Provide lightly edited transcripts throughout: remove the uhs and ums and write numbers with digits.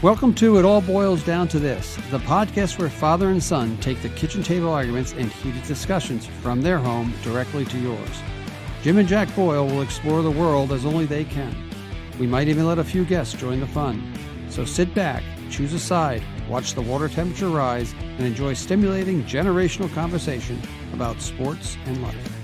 Welcome to It All Boils Down to This, the podcast where father and son take the kitchen table arguments and heated discussions from their home directly to yours. Jim and Jack Boyle will explore the world as only they can. We might even let a few guests join the fun. So sit back, choose a side, watch the water temperature rise, and enjoy stimulating generational conversation about sports and life.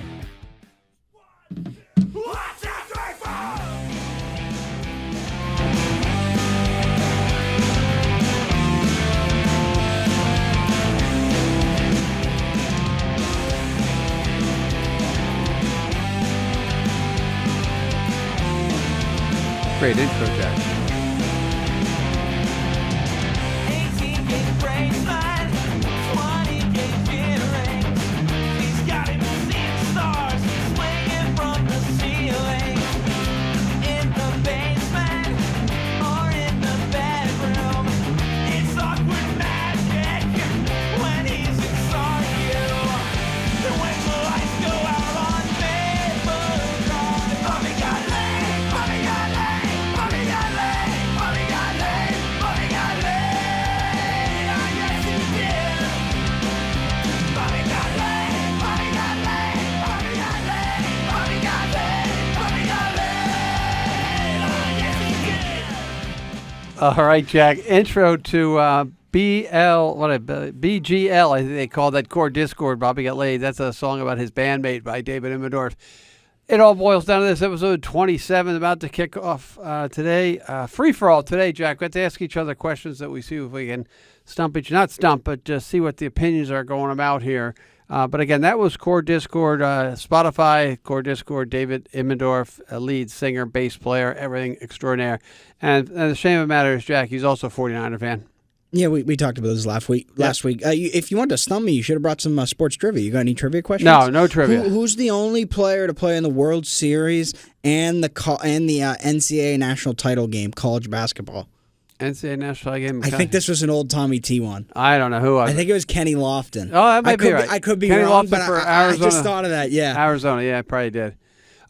Great intro, Jack. All right, Jack. Intro to BGL, I think they call that Chord Discord. Bobby Got Laid. That's a song about his bandmate by David Immendorf. It all boils down to this episode 27, about to kick off today. Free-for-all today, Jack. We have to ask each other questions that we see if we can not stump, but just see what the opinions are going about here. But again, that was Chord Discord, Spotify, Chord Discord, David Immendorf, a lead singer, bass player, everything extraordinaire. And the shame of the matter is, Jack, he's also a 49er fan. Yeah, we talked about this last week. If you wanted to stump me, you should have brought some sports trivia. You got any trivia questions? No trivia. Who's the only player to play in the World Series and the NCAA national title game, college basketball? NCAA national title game? I think this was an old Tommy T one. I don't know who. I think it was Kenny Lofton. Oh, that might be right. I could be Kenny wrong, Lofton but for I just thought of that, yeah. Arizona, yeah, I probably did.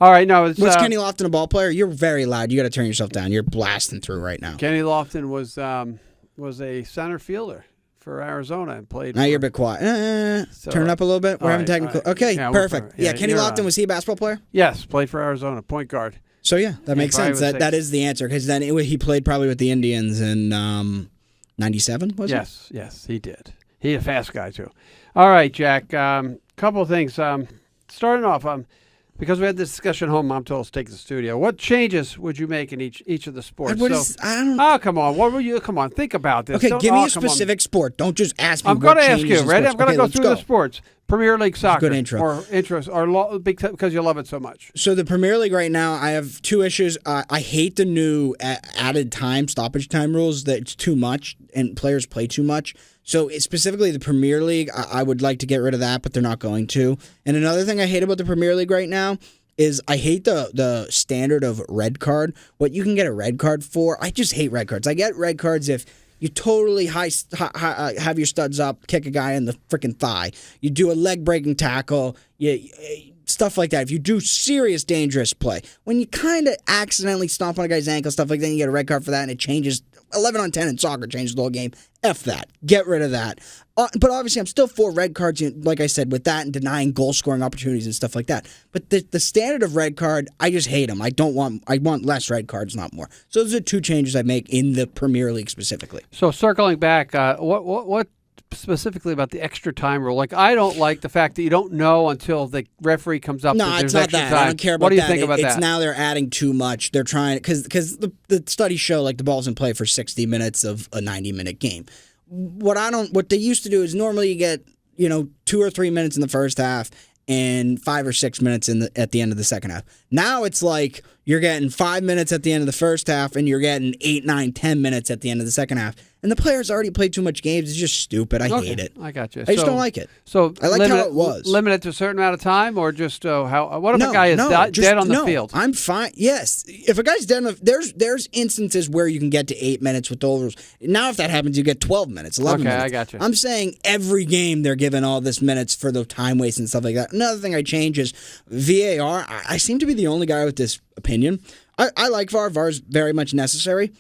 All right, no. Was Kenny Lofton a ball player? You're very loud. You got to turn yourself down. You're blasting through right now. Kenny Lofton was a center fielder for Arizona and played. Now you're a bit quiet. Turn it up a little bit. We're having technical. Right. Okay, yeah, perfect. Kenny Lofton, was he a basketball player? Yes, played for Arizona, point guard. So yeah, that makes sense. That is the answer, because then he played probably with the Indians in '97. Was it? Yes, he did. He's a fast guy too. All right, Jack. Couple of things. Starting off, because we had this discussion at home, Mom told us to take the studio. What changes would you make in each of the sports? I don't. Oh, come on. What were you? Come on, think about this. Okay, give me a specific sport. Don't just ask me. I'm going to ask you. Ready? I'm going to go through the sports. Premier League soccer. Good intro. Or interest, or because you love it so much. So the Premier League right now, I have two issues. I hate the new added time, stoppage time rules. That it's too much and players play too much. So specifically the Premier League, I would like to get rid of that, but they're not going to. And another thing I hate about the Premier League right now is I hate the standard of red card. What you can get a red card for, I just hate red cards. I get red cards if you totally have your studs up, kick a guy in the freaking thigh. You do a leg-breaking tackle, stuff like that. If you do serious, dangerous play. When you kind of accidentally stomp on a guy's ankle, stuff like that, you get a red card for that, and it changes 11 on 10 in soccer, changes the whole game. F that. Get rid of that. But obviously, I'm still for red cards, like I said, with that and denying goal-scoring opportunities and stuff like that. But the standard of red card, I just hate them. I want less red cards, not more. So those are two changes I make in the Premier League specifically. So circling back, what specifically about the extra time rule? Like, I don't like the fact that you don't know until the referee comes up. No, it's not that. Time. I don't care about that. What do you think about that? It's now they're adding too much. They're trying because the studies show like the ball's in play for 60 minutes of a 90-minute game. What they used to do is normally you get 2 or 3 minutes in the first half and 5 or 6 minutes at the end of the second half. Now it's like you're getting 5 minutes at the end of the first half and you're getting 8, 9, 10 minutes at the end of the second half. And the players already played too much games. It's just stupid. I hate it. I got you. I just don't like it. So I like how it was. Limited to a certain amount of time, or just what if a guy is dead on the field? I'm fine. Yes, if a guy's dead, there's instances where you can get to 8 minutes with those rules. Now, if that happens, you get 12 minutes, 11 minutes. I got you. I'm saying every game they're giving all this minutes for the time waste and stuff like that. Another thing I change is VAR. I seem to be the only guy with this opinion. I like VAR. VAR is very much necessary.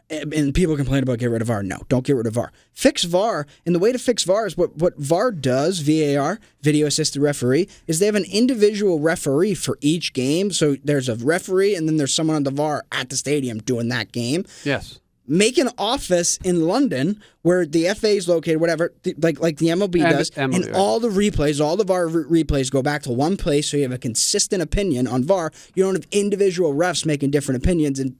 And people complain about get rid of VAR. No, don't get rid of VAR. Fix VAR. And the way to fix VAR is what VAR does, VAR, video assisted referee, is they have an individual referee for each game. So there's a referee and then there's someone on the VAR at the stadium doing that game. Yes. Make an office in London where the FA is located, whatever, like the MLB does, and all the replays, all the VAR replays go back to one place so you have a consistent opinion on VAR. You don't have individual refs making different opinions and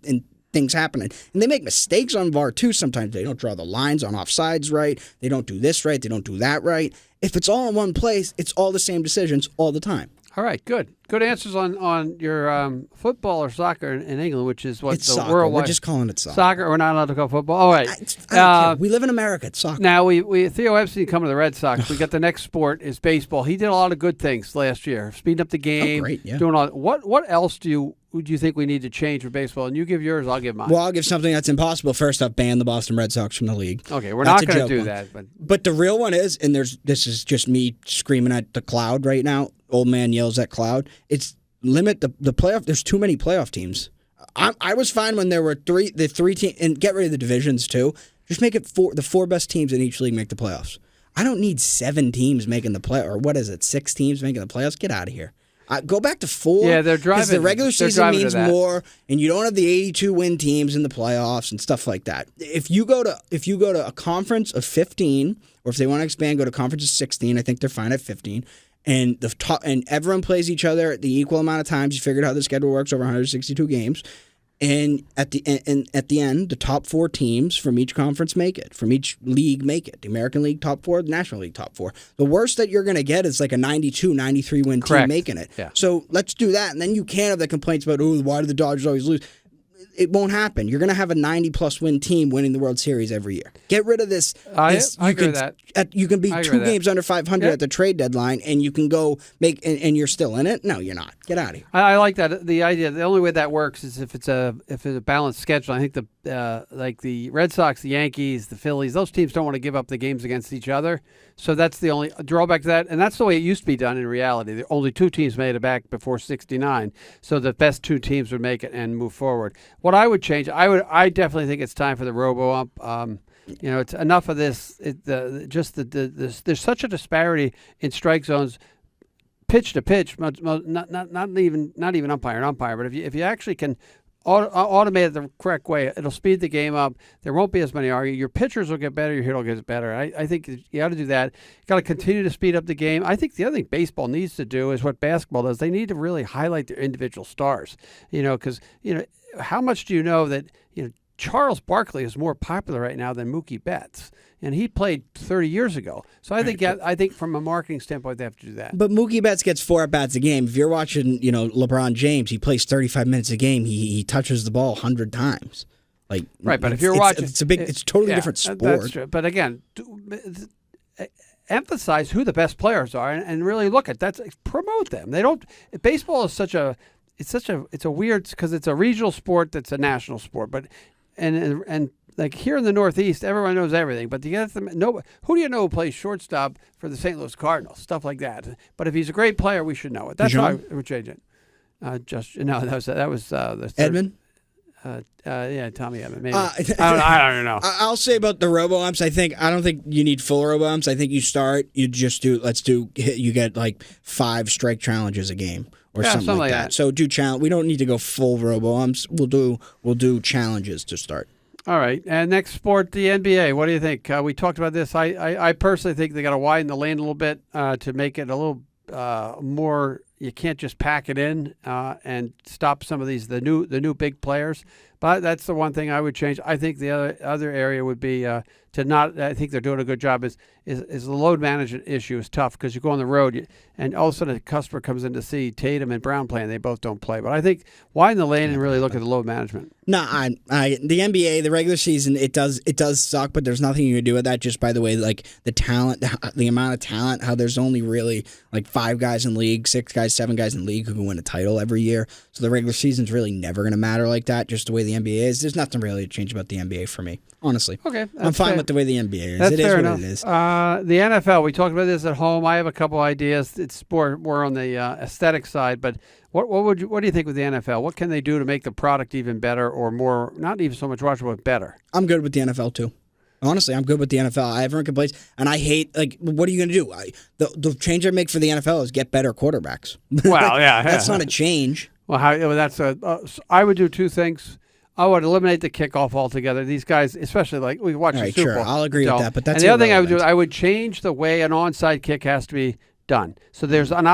things happening. And they make mistakes on VAR too sometimes. They don't draw the lines on offsides right. They don't do this right. They don't do that right. If it's all in one place, it's all the same decisions all the time. All right, good. Good answers on your football or soccer in England, which is what it's the soccer. worldwide. We're just calling it soccer. Soccer, we're not allowed to call football. All right. I don't care. We live in America. It's soccer. Now, we Theo Epstein coming to the Red Sox. We got the next sport is baseball. He did a lot of good things last year, speeding up the game. Oh, great, yeah. Doing all. What else do you think we need to change for baseball? And you give yours, I'll give mine. Well, I'll give something that's impossible. First up, ban the Boston Red Sox from the league. Okay, we're not going to do that. But the real one is, and this is just me screaming at the cloud right now. Old man yells at cloud. It's limit the playoff. There's too many playoff teams. I was fine when there were three teams, and get rid of the divisions too. Just make it the four best teams in each league make the playoffs. I don't need 7 teams making the play, or what is it, 6 teams making the playoffs? Get out of here. Go back to 4. Yeah, they're driving. Because the regular season means more, and you don't have the 82 win teams in the playoffs and stuff like that. If you go to a conference of 15, or if they want to expand, go to conference of 16. I think they're fine at 15. And and everyone plays each other the equal amount of times. You figured out how the schedule works over 162 games. And at the end, the top 4 teams from each conference make it. From each league make it. The American League top 4, the National League top 4. The worst that you're going to get is like a 92, 93 win team making it. Yeah. So let's do that. And then you can't have the complaints about, why do the Dodgers always lose? It won't happen. You're going to have a 90-plus win team winning the World Series every year. Get rid of this. I agree with that. You can be 2 games under 500 at the trade deadline, and you can go make, and you're still in it. No, you're not. Get out of here. I like that. The idea. The only way that works is if it's a balanced schedule. I think like the Red Sox, the Yankees, the Phillies, those teams don't want to give up the games against each other. So that's the only drawback to that, and that's the way it used to be done in reality. The only 2 teams made it back before '69, so the best 2 teams would make it and move forward. What I would change, I definitely think it's time for the robo-ump. It's enough of this. There's such a disparity in strike zones, pitch to pitch. Not even umpire and umpire. But if you actually can automate it the correct way, it'll speed the game up. There won't be as many arguments. Your pitchers will get better. Your hitter will get better. I think you got to do that. You got to continue to speed up the game. I think the other thing baseball needs to do is what basketball does. They need to really highlight their individual stars. Because how much do you know that Charles Barkley is more popular right now than Mookie Betts, and he played 30 years ago. So I think from a marketing standpoint, they have to do that. But Mookie Betts gets 4 at-bats a game. If you're watching, LeBron James, he plays 35 minutes a game. He touches the ball 100 times. Right, but if you're watching, it's a totally different sport. That's true. But again, emphasize who the best players are and really look at that. Promote them. They don't. Baseball is it's a weird, because it's a regional sport that's a national sport, but. And like here in the Northeast, everyone knows everything. But who do you know who plays shortstop for the St. Louis Cardinals? Stuff like that. But if he's a great player, we should know it. That's how I would change it. That was the third. Edmund. Tommy Edmund. Maybe. I don't know. I'll say about the robo-umps. I don't think you need full robo-umps. I think you get like 5 strike challenges a game. Or something like that. So do challenge. We don't need to go full robo-umps. We'll do challenges to start. All right. And next sport, the NBA. What do you think? We talked about this. I personally think they got to widen the lane a little bit to make it a little more. You can't just pack it in and stop some of the new big players. But that's the one thing I would change. I think the other area would be to not. I think they're doing a good job. Is the load management issue is tough because you go on the road and all of a sudden a customer comes in to see Tatum and Brown play and they both don't play. But I think widen the lane and really look at the load management. No, the NBA, the regular season, it does suck, but there's nothing you can do with that. Just by the way, like the talent, the amount of talent, how there's only really like 5 guys in league, 6 guys, 7 guys in league who can win a title every year. So the regular season's really never going to matter like that. Just the way the NBA is, there's nothing really to change about the NBA for me, honestly. Okay, I'm fine not the way the NBA is. That's It is fair what enough. it is. The NFL, we talked about this at home. I have a couple ideas. It's more on the aesthetic side, but what do you think with the NFL? What can they do to make the product even better or more, not even so much watchable, but better? I'm good with the NFL too. Honestly, I'm good with the NFL. I haven't complaints, and I hate, like, what are you going to do? The change I make for the NFL is get better quarterbacks. Well, yeah. That's not a change. Well, I would do two things. I would eliminate the kickoff altogether. These guys, especially like we watch the Super Bowl. I'll agree with that, but that's and the other thing I would do, irrelevant. I would change the way an onside kick has to be done. So there's an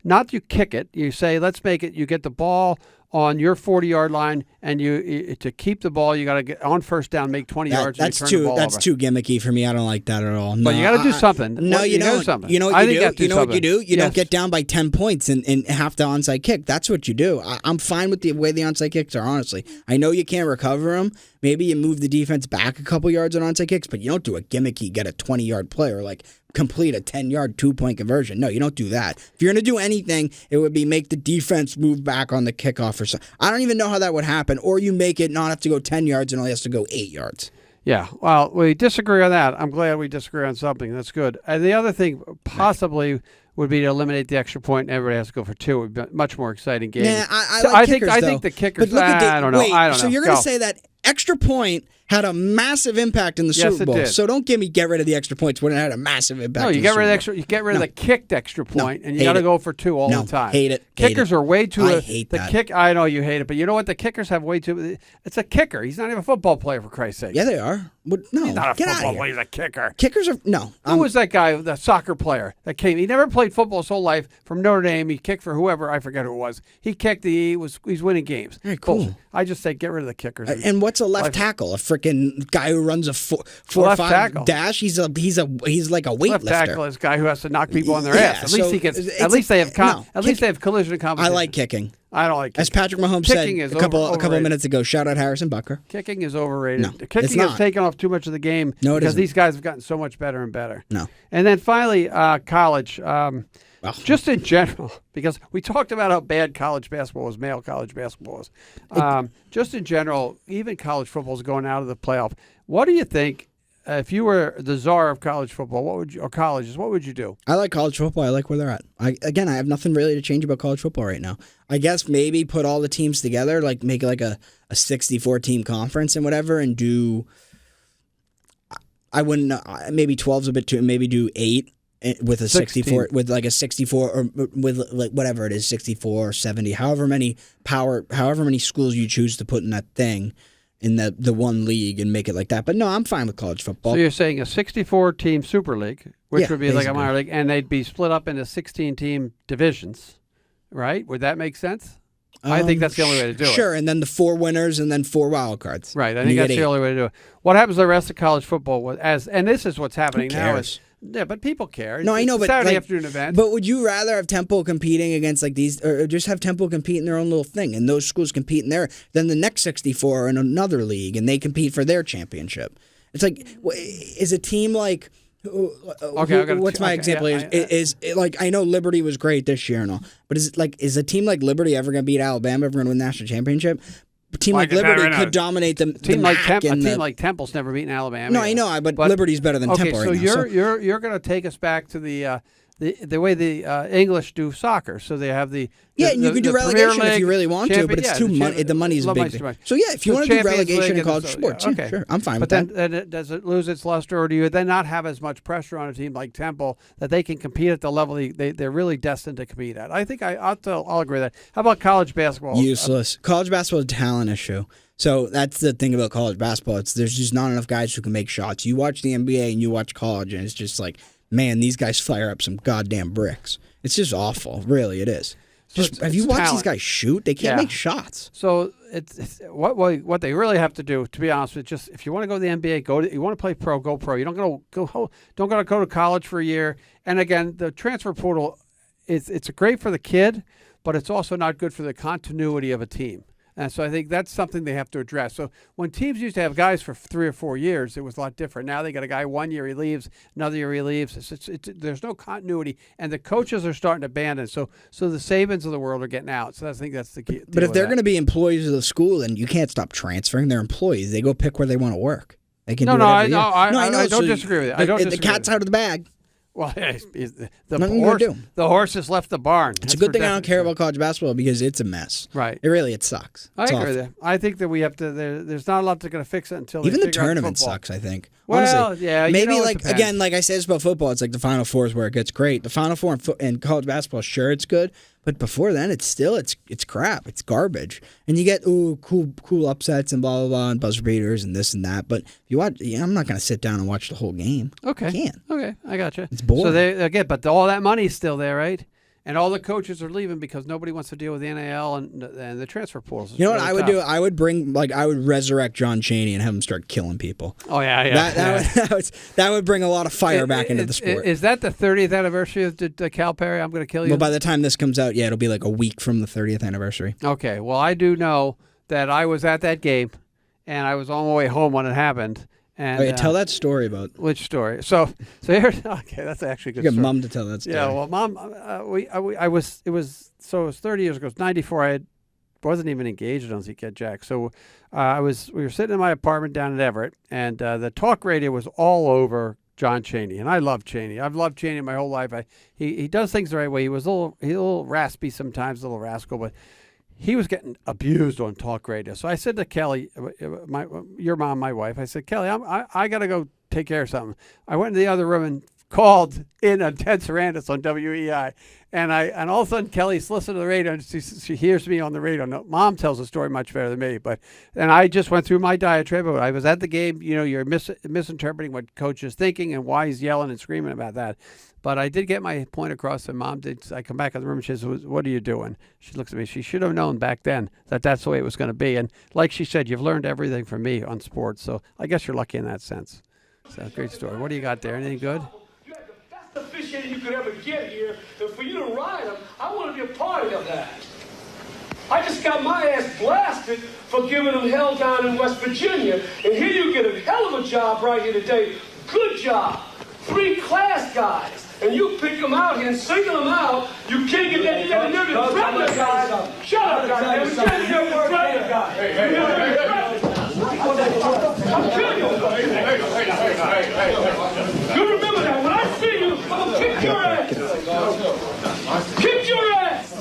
not you kick it. You say, let's make it. You get the ball on your 40-yard line, and to keep the ball, you got to get on first down, make 20 yards. That's and turn the ball that's over. too gimmicky for me. I don't like that at all. But you got to do something. No, you know don't. something. You know what I you think do? You know what you do? You Yes. don't get down by 10 points and half the onside kick. That's what you do. I'm fine with the way the onside kicks are, honestly. I know you can't recover them. Maybe you move the defense back a couple yards on onside kicks, but you don't do a gimmicky, get a 20-yard play or like complete a 10-yard 2-point conversion. No, you don't do that. If you're going to do anything, it would be make the defense move back on the kickoff or something. I don't even know how that would happen. Or you make it not have to go 10 yards and only has to go 8 yards. Yeah, well, we disagree on that. I'm glad we disagree on something. That's good. And the other thing possibly would be to eliminate the extra point, and everybody has to go for two. It would be a much more exciting game. Yeah, I like kickers, I though. think the kickers. But look at I don't know. Wait, I don't know. So you're going to say that extra point had a massive impact in the Yes, Super it Bowl. did. So don't get rid of the extra points when it had a massive impact. No, in you the get rid of the Super extra. You get rid of the kicked extra point, and you hate got to it. go for two all No, the time. hate it. Kickers are way too. I hate the that. kick. I know you hate it, but you know what? The kickers have way too. It's a kicker. He's not even a football player, for Christ's sake. Yeah, they are. No, He's not a get out football of player. here. He's a kicker. Kickers are no. Who was that guy, the soccer player that came? He never played football his whole life. From Notre Dame, he kicked for whoever, I forget who it was. He kicked. He's winning games. Very cool. Bullshit. I just say get rid of the kickers. And what's a left tackle? A freaking guy who runs a four left five tackle. dash. He's like a weightlifter. Left tackle is a guy who has to knock people on their Yeah, ass. At least so he gets. it's At least they have. no, At least they have collision I competition. like kicking. I don't like As kicking. Patrick Mahomes said Kicking is a couple of overrated. minutes ago, shout out Harrison Butker. Kicking is overrated. No, it's Kicking has not. taken off too much of the game No, it because isn't. these guys have gotten so much better and better. No. And then finally, college. Well, Just in general, because we talked about how bad college basketball was, male college basketball was. Just in general, even college football is going out of the playoff. What do you think? If you were the czar of college football, or colleges, what would you do? I like college football. I like where they're at. I have nothing really to change about college football right now. I guess maybe put all the teams together, like make it like a 64-team conference and whatever, and do. I wouldn't. Maybe 12's a bit too. Maybe do 8 with a 64, with like a 64, or with like whatever it is, 64 or 70, however many schools you choose to put in that thing. In the one league and make it like that. But no, I'm fine with college football. So you're saying a 64-team Super League, which Yeah, would be like a basically. minor league, and they'd be split up into 16-team divisions, right? Would that make sense? I think that's the only way to do it. Sure, and then the 4 winners and then 4 wild cards. Right, I And think you that's get the 8. only way to do it. What happens to the rest of college football and this is what's happening Who now cares? yeah, but people care. No, I know, It's a but Saturday like, afternoon event. But would you rather have Temple competing against like these, or just have Temple compete in their own little thing, and those schools compete in their? Then the next 64 are in another league, and they compete for their championship. It's like, is a team like? What's my example? Yeah, Is like, I know Liberty was great this year and all, but is a team like Liberty ever going to beat Alabama? Ever going to win the national championship? A team like Liberty could dominate the team like MAC and a team the- like Temple's never beaten Alabama. No, I know, but Liberty's better than okay, Temple so right now. you're going to take us back to the way the English do soccer. So they have the and you could do the Premier relegation if League, you really want to, but it's too money. The money's a big thing. So yeah, if you want to do Champions relegation League in college and sports, okay. sure, I'm fine but with that. then does it lose its luster, or do you then not have as much pressure on a team like Temple that they can compete at the level they're really destined to compete at? I think I'll agree with that. How about college basketball? Useless. College basketball is a talent issue. So that's the thing about college basketball. There's just not enough guys who can make shots. You watch the NBA and you watch college, and it's just like, man, these guys fire up some goddamn bricks. It's just awful. Really, it is. Have you watched these guys shoot? They can't make shots. So it's what they really have to do, to be honest with you, just if you want to go to the NBA, you want to play pro, go pro. You don't go to college for a year. And again, the transfer portal, it's great for the kid, but it's also not good for the continuity of a team. And so I think that's something they have to address. So when teams used to have guys for 3 or 4 years, it was a lot different. Now they got a guy 1 year, he leaves, another year he leaves. There's no continuity, and the coaches are starting to abandon. So the Sabans of the world are getting out. So I think that's the key. But if they're going to be employees of the school, then you can't stop transferring. They're employees. They go pick where they want to work. They can No, do no, whatever. I know. don't disagree with you. I don't The disagree cat's with you. out of the bag. Well, Nothing to do. the horse has left the barn. It's a good thing I don't care about college basketball because it's a mess. Right. It sucks. I agree with you. I think that we have to. There's not a lot that's going to fix it until Even they the figure out tournament football. sucks, I think. Well, Honestly, yeah, maybe it like depends. again, like I said, it's about football. It's like the Final Four is where it gets great. The Final Four in college basketball, sure, it's good, but before then, it's crap. It's garbage, and you get cool upsets and blah blah blah and buzzer beaters and this and that. But if you watch, I'm not going to sit down and watch the whole game. Okay. I can't. Okay, I got you. It's boring. So but all that money's still there, right? And all the coaches are leaving because nobody wants to deal with the NIL and the transfer pools. It's You know what really I would tough. do? I would resurrect John Chaney and have him start killing people. Oh yeah. That would bring a lot of fire back into the sport. Is that the 30th anniversary of the Cal Perry? I'm going to kill you. Well, by the time this comes out, yeah, it'll be like a week from the 30th anniversary. Okay. Well, I do know that I was at that game, and I was on my way home when it happened. And Tell that story about. which story? So here. Okay, that's actually a good. Get story. Mom to tell that story. Yeah. Well, Mom, it was 30 years ago. It was 94. I wasn't even engaged on Zeke Jack. So we were sitting in my apartment down in Everett, and the talk radio was all over John Chaney, and I love Chaney. I've loved Chaney my whole life. He does things the right way. He was a little raspy sometimes, a little rascal, but he was getting abused on talk radio. So I said to Kelly, your mom, my wife, I said, Kelly, I got to go take care of something. I went in the other room and called in on Ted Sarandis on WEI. And all of a sudden, Kelly's listening to the radio, and she hears me on the radio. No, Mom tells the story much better than me. And I just went through my diatribe. I was at the game. You know, you're misinterpreting what coach is thinking and why he's yelling and screaming about that. But I did get my point across, and Mom did. I come back in the room, and she says, what are you doing? She looks at me. She should have known back then that that's the way it was going to be. And like she said, you've learned everything from me on sports. So I guess you're lucky in that sense. So great story. What do you got there? Anything good? The officiating you could ever get here, and for you to ride them, I want to be a part of that. I just got my ass blasted for giving them hell down in West Virginia, and here you get a hell of a job right here today. Good job. 3 class guys, and you pick them out here and single them out. You can't get that. You got to never threaten the guy. Shut up, goddamn. You can't never threaten the guy. Hey. I'm killing you. You remember that. When I see you, I'm going to kick your ass. Kick your ass.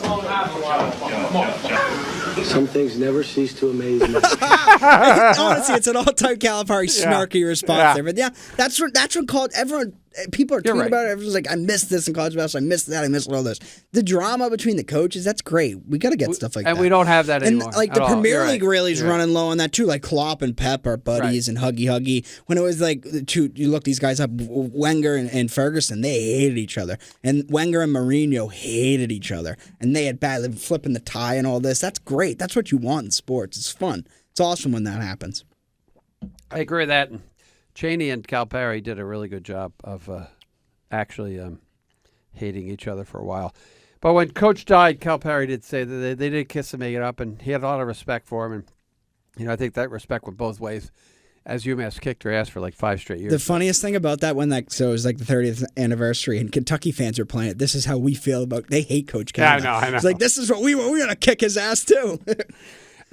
Some things never cease to amaze me. Honestly, it's an all-time Calipari snarky response there. But yeah, that's what called everyone. People are tweeting about it. Everyone's like, I missed this in college basketball. I missed that. I missed all this. The drama between the coaches, that's great. We got to get stuff like that. And we don't have that anymore. And like the Premier League really is running low on that too. Like Klopp and Pep are buddies and huggy. When it was like, you look these guys up, Wenger and Ferguson, they hated each other. And Wenger and Mourinho hated each other. And they had bad flipping the tie and all this. That's great. That's what you want in sports. It's fun. It's awesome when that happens. I agree with that. Chaney and Calipari did a really good job of actually hating each other for a while. But when Coach died, Calipari did say that they did kiss and make it up, and he had a lot of respect for him. And I think that respect went both ways, as UMass kicked her ass for like 5 straight years. The funniest thing about that so it was like the 30th anniversary, and Kentucky fans were playing it. This is how we feel about. They hate Coach Cal. Yeah, I know. It's like this is what we want. We're gonna kick his ass too.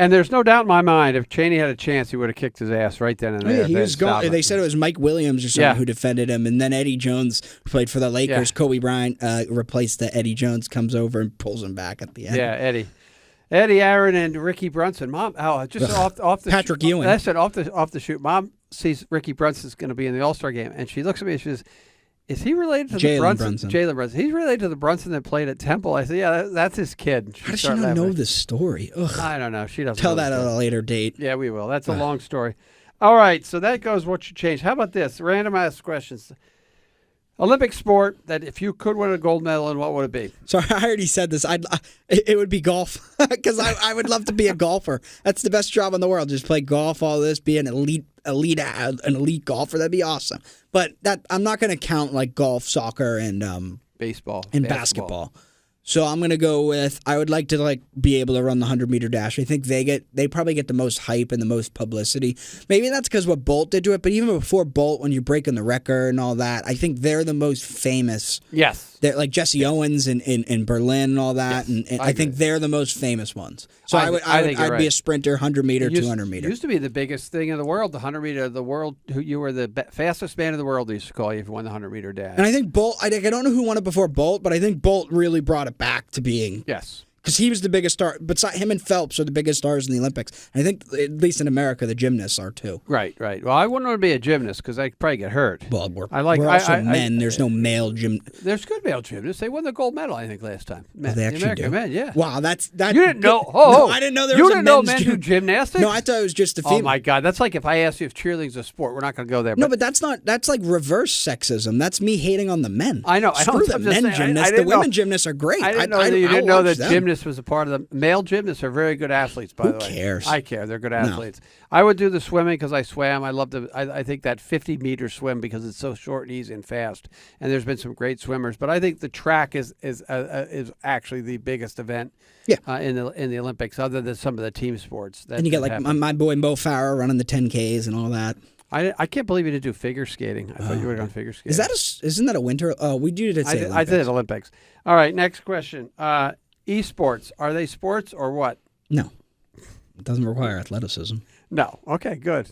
And there's no doubt in my mind, if Chaney had a chance, he would have kicked his ass right then and there. He was going. They said it was Mike Williams or something who defended him, and then Eddie Jones, who played for the Lakers. Kobe Bryant replaced Eddie Jones, comes over and pulls him back at the end. Yeah, Eddie, Aaron, and Ricky Brunson. Mom, off the Patrick Ewing. That's it. Off the shoot. Mom sees Ricky Brunson's going to be in the All-Star game, and she looks at me and she says, "Is he related to Jalen Brunson? Jalen Brunson. He's related to the Brunson that played at Temple." I said, "Yeah, that's his kid." How does she not know this story? Ugh. I don't know. She doesn't tell know that at a later date. Yeah, we will. That's a long story. All right, so that goes what should change. How about this? Randomized questions. Olympic sport that if you could win a gold medal in, what would it be? So I already said this. It would be golf because I would love to be a golfer. That's the best job in the world. Just play golf, all this, be an elite golfer. That'd be awesome. But I'm not going to count like golf, soccer, and baseball and basketball. So I'm gonna go with I would like to be able to run the 100-meter dash. I think they probably get the most hype and the most publicity. Maybe that's because what Bolt did to it, but even before Bolt, when you're breaking the record and all that, I think they're the most famous. Yes. They're like Jesse Owens in Berlin and all that, Yes, and I I think agree. they're the most famous ones. So I think you're I'd be right. a sprinter, 100-meter, 200-meter. Used to be the biggest thing in the world, the 100-meter of the world. You were the fastest man in the world. They used to call you if you won the 100-meter dash. And I think Bolt. I don't know who won it before Bolt, but I think Bolt really brought it back to being. Yes. Because he was the biggest star. But him and Phelps are the biggest stars in the Olympics. And I think, at least in America, the gymnasts are too. Right. Well, I wouldn't want to be a gymnast because I could probably get hurt. Well, we're I also men. There's no male gym. There's good male gymnasts. They won the gold medal, I think, last time. Men, they actually the American do? men, yeah. Wow, that. You didn't know? No, I didn't know there you was didn't a know men's men do gymnastics? No, I thought it was just the female. Oh my God, that's like if I asked you if cheerleading's a sport. We're not going to go there. No, but that's not. That's like reverse sexism. That's me hating on the men. I know. Screw the I'm just men saying, gymnasts. I The didn't women know- gymnasts are great. I didn't know that you I'll didn't know watch that them. gymnasts was a part of the male gymnasts are very good athletes. By the way, cares? I care. They're good athletes. I would do the swimming because I swam. I love I think that 50-meter swim because it's so short and easy and fast. And there's been some great swimmers, but I think the track is actually the biggest event. Yeah. In the Olympics, other than some of the team sports. And you get like my boy Mo Farah running the 10Ks and all that. I can't believe you didn't do figure skating. I thought you would have done figure skating. Isn't that a winter? Oh, we did it. I did Olympics. All right, next question. Esports, are they sports or what? No, it doesn't require athleticism. No. Okay, good.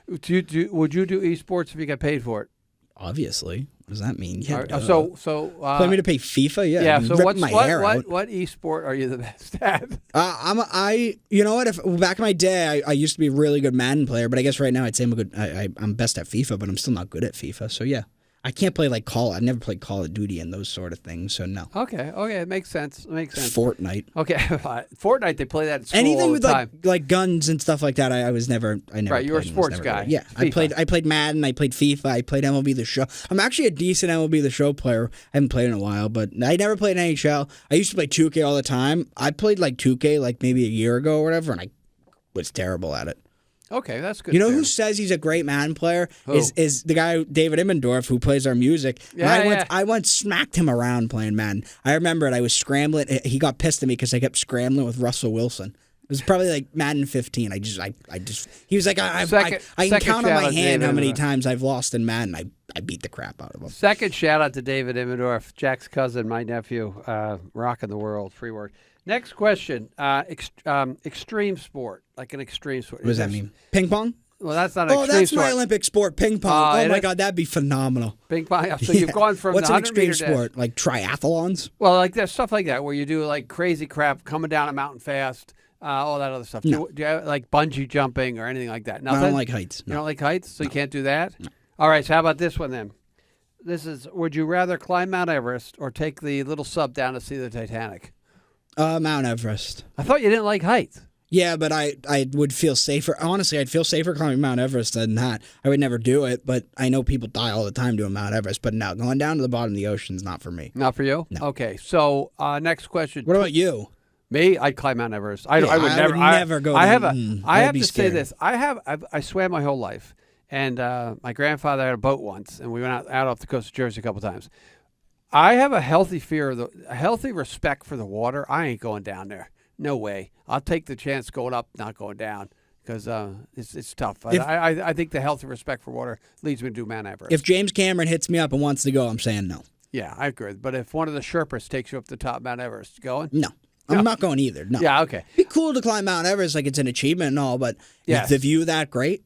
Would you do esports if you got paid for it? Obviously. What does that mean? Yeah. Play me to pay FIFA? Yeah. Yeah. I'm So ripping my hair out. what esport are you the best at? You know what? If back in my day, I used to be a really good Madden player, but I guess right now I'd say I'm best at FIFA, but I'm still not good at FIFA. So yeah. I can't play I never played Call of Duty and those sort of things, so no. Okay, it makes sense. Fortnite. Okay, Fortnite, they play that at school anything all with the time. like guns and stuff like that. I never. Right, you're a sports guy. Yeah, FIFA. I played Madden. I played FIFA. I played MLB The Show. I'm actually a decent MLB The Show player. I haven't played in a while, but I never played NHL. I used to play 2K all the time. I played 2K maybe a year ago or whatever, and I was terrible at it. Okay, that's good. You know who says he's a great Madden player? Who? Is the guy David Immendorf who plays our music. Yeah, I once smacked him around playing Madden. I remember it. I was scrambling. He got pissed at me because I kept scrambling with Russell Wilson. It was probably Madden 15. I just he was like I can count on my hand how many times I've lost in Madden. I beat the crap out of him. Second shout out to David Immendorf, Jack's cousin, my nephew, rocking the world. Free word. Next question. Extreme sport, like an extreme sport. What does that mean? Ping pong? Well, that's not an extreme that's sport. my Olympic sport, ping pong. Oh my God, that'd be phenomenal. Ping pong. So you've gone from what's the an extreme 100-meter dash. sport? Like triathlons? Well, there's stuff like that where you do crazy crap, coming down a mountain fast, all that other stuff. No. Do you have, bungee jumping or anything like that? I don't like heights. You No. don't like heights, so you can't do that? No. All right, so how about this one then? This is, would you rather climb Mount Everest or take the little sub down to see the Titanic? Mount Everest. I thought you didn't like heights. Yeah, but I would feel safer. Honestly, I'd feel safer climbing Mount Everest than that. I would never do it, but I know people die all the time doing Mount Everest. But no, going down to the bottom of the ocean is not for me. Not for you? No. Okay, so next question. What about you? Me? I'd climb Mount Everest. I would never go. I have that'd be to scary. say this. I swam my whole life, and my grandfather had a boat once, and we went out off the coast of Jersey a couple times. I have a healthy a healthy respect for the water. I ain't going down there. No way. I'll take the chance going up, not going down, because it's tough. I think the healthy respect for water leads me to do Mount Everest. If James Cameron hits me up and wants to go, I'm saying no. Yeah, I agree. But if one of the Sherpas takes you up the top of Mount Everest, going? No. I'm not going either. No. Yeah, okay. It'd be cool to climb Mount Everest, like it's an achievement and all, but Yes. is the view that great?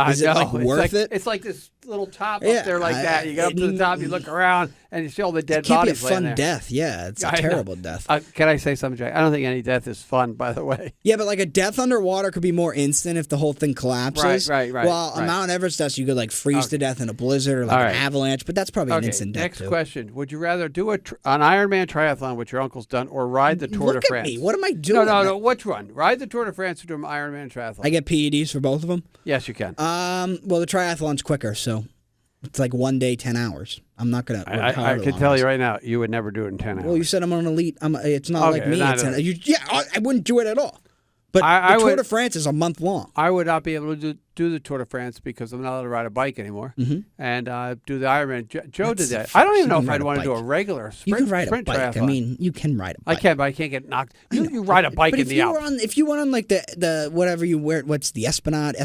Is it worth it? It's like this little top Yeah, up there like that. You get up to the top, you look around, and you see all the dead It can't be a bodies laying fun there. death. Yeah, it's a I know. terrible death. Can I say something, Jay? I don't think any death is fun, by the way. Yeah, but like a death underwater could be more instant if the whole thing collapses. Right. Well, a Mount Everest death, you could freeze to death in a blizzard or an avalanche, but that's probably an instant death next too. question. Would you rather do an Ironman triathlon, which your uncle's done, or ride the Tour Look de at France? me. What am I doing? No. Which one? Ride the Tour de France or do an Ironman triathlon? I get PEDs for both of them. Yes, you can. Well, the triathlon's quicker, so it's like 1 day, 10 hours. I'm not gonna. I can tell you right now, you would never do it in 10 hours. Well, you said I'm an elite. It's not like me. not I wouldn't do it at all. But I the Tour would- de France is a month long. I would not be able to do the Tour de France because I'm not allowed to ride a bike anymore. Mhm. And do the Ironman. Joe did That's that. I don't you even know can if ride I'd a want to do a bike. regular sprint, You can ride a sprint bike. triathlon. I mean, you can ride a I bike. can, but I can't get knocked. You ride a bike but in if the you Alps. were on, if you went on like the whatever you wear, what's the Esplanade,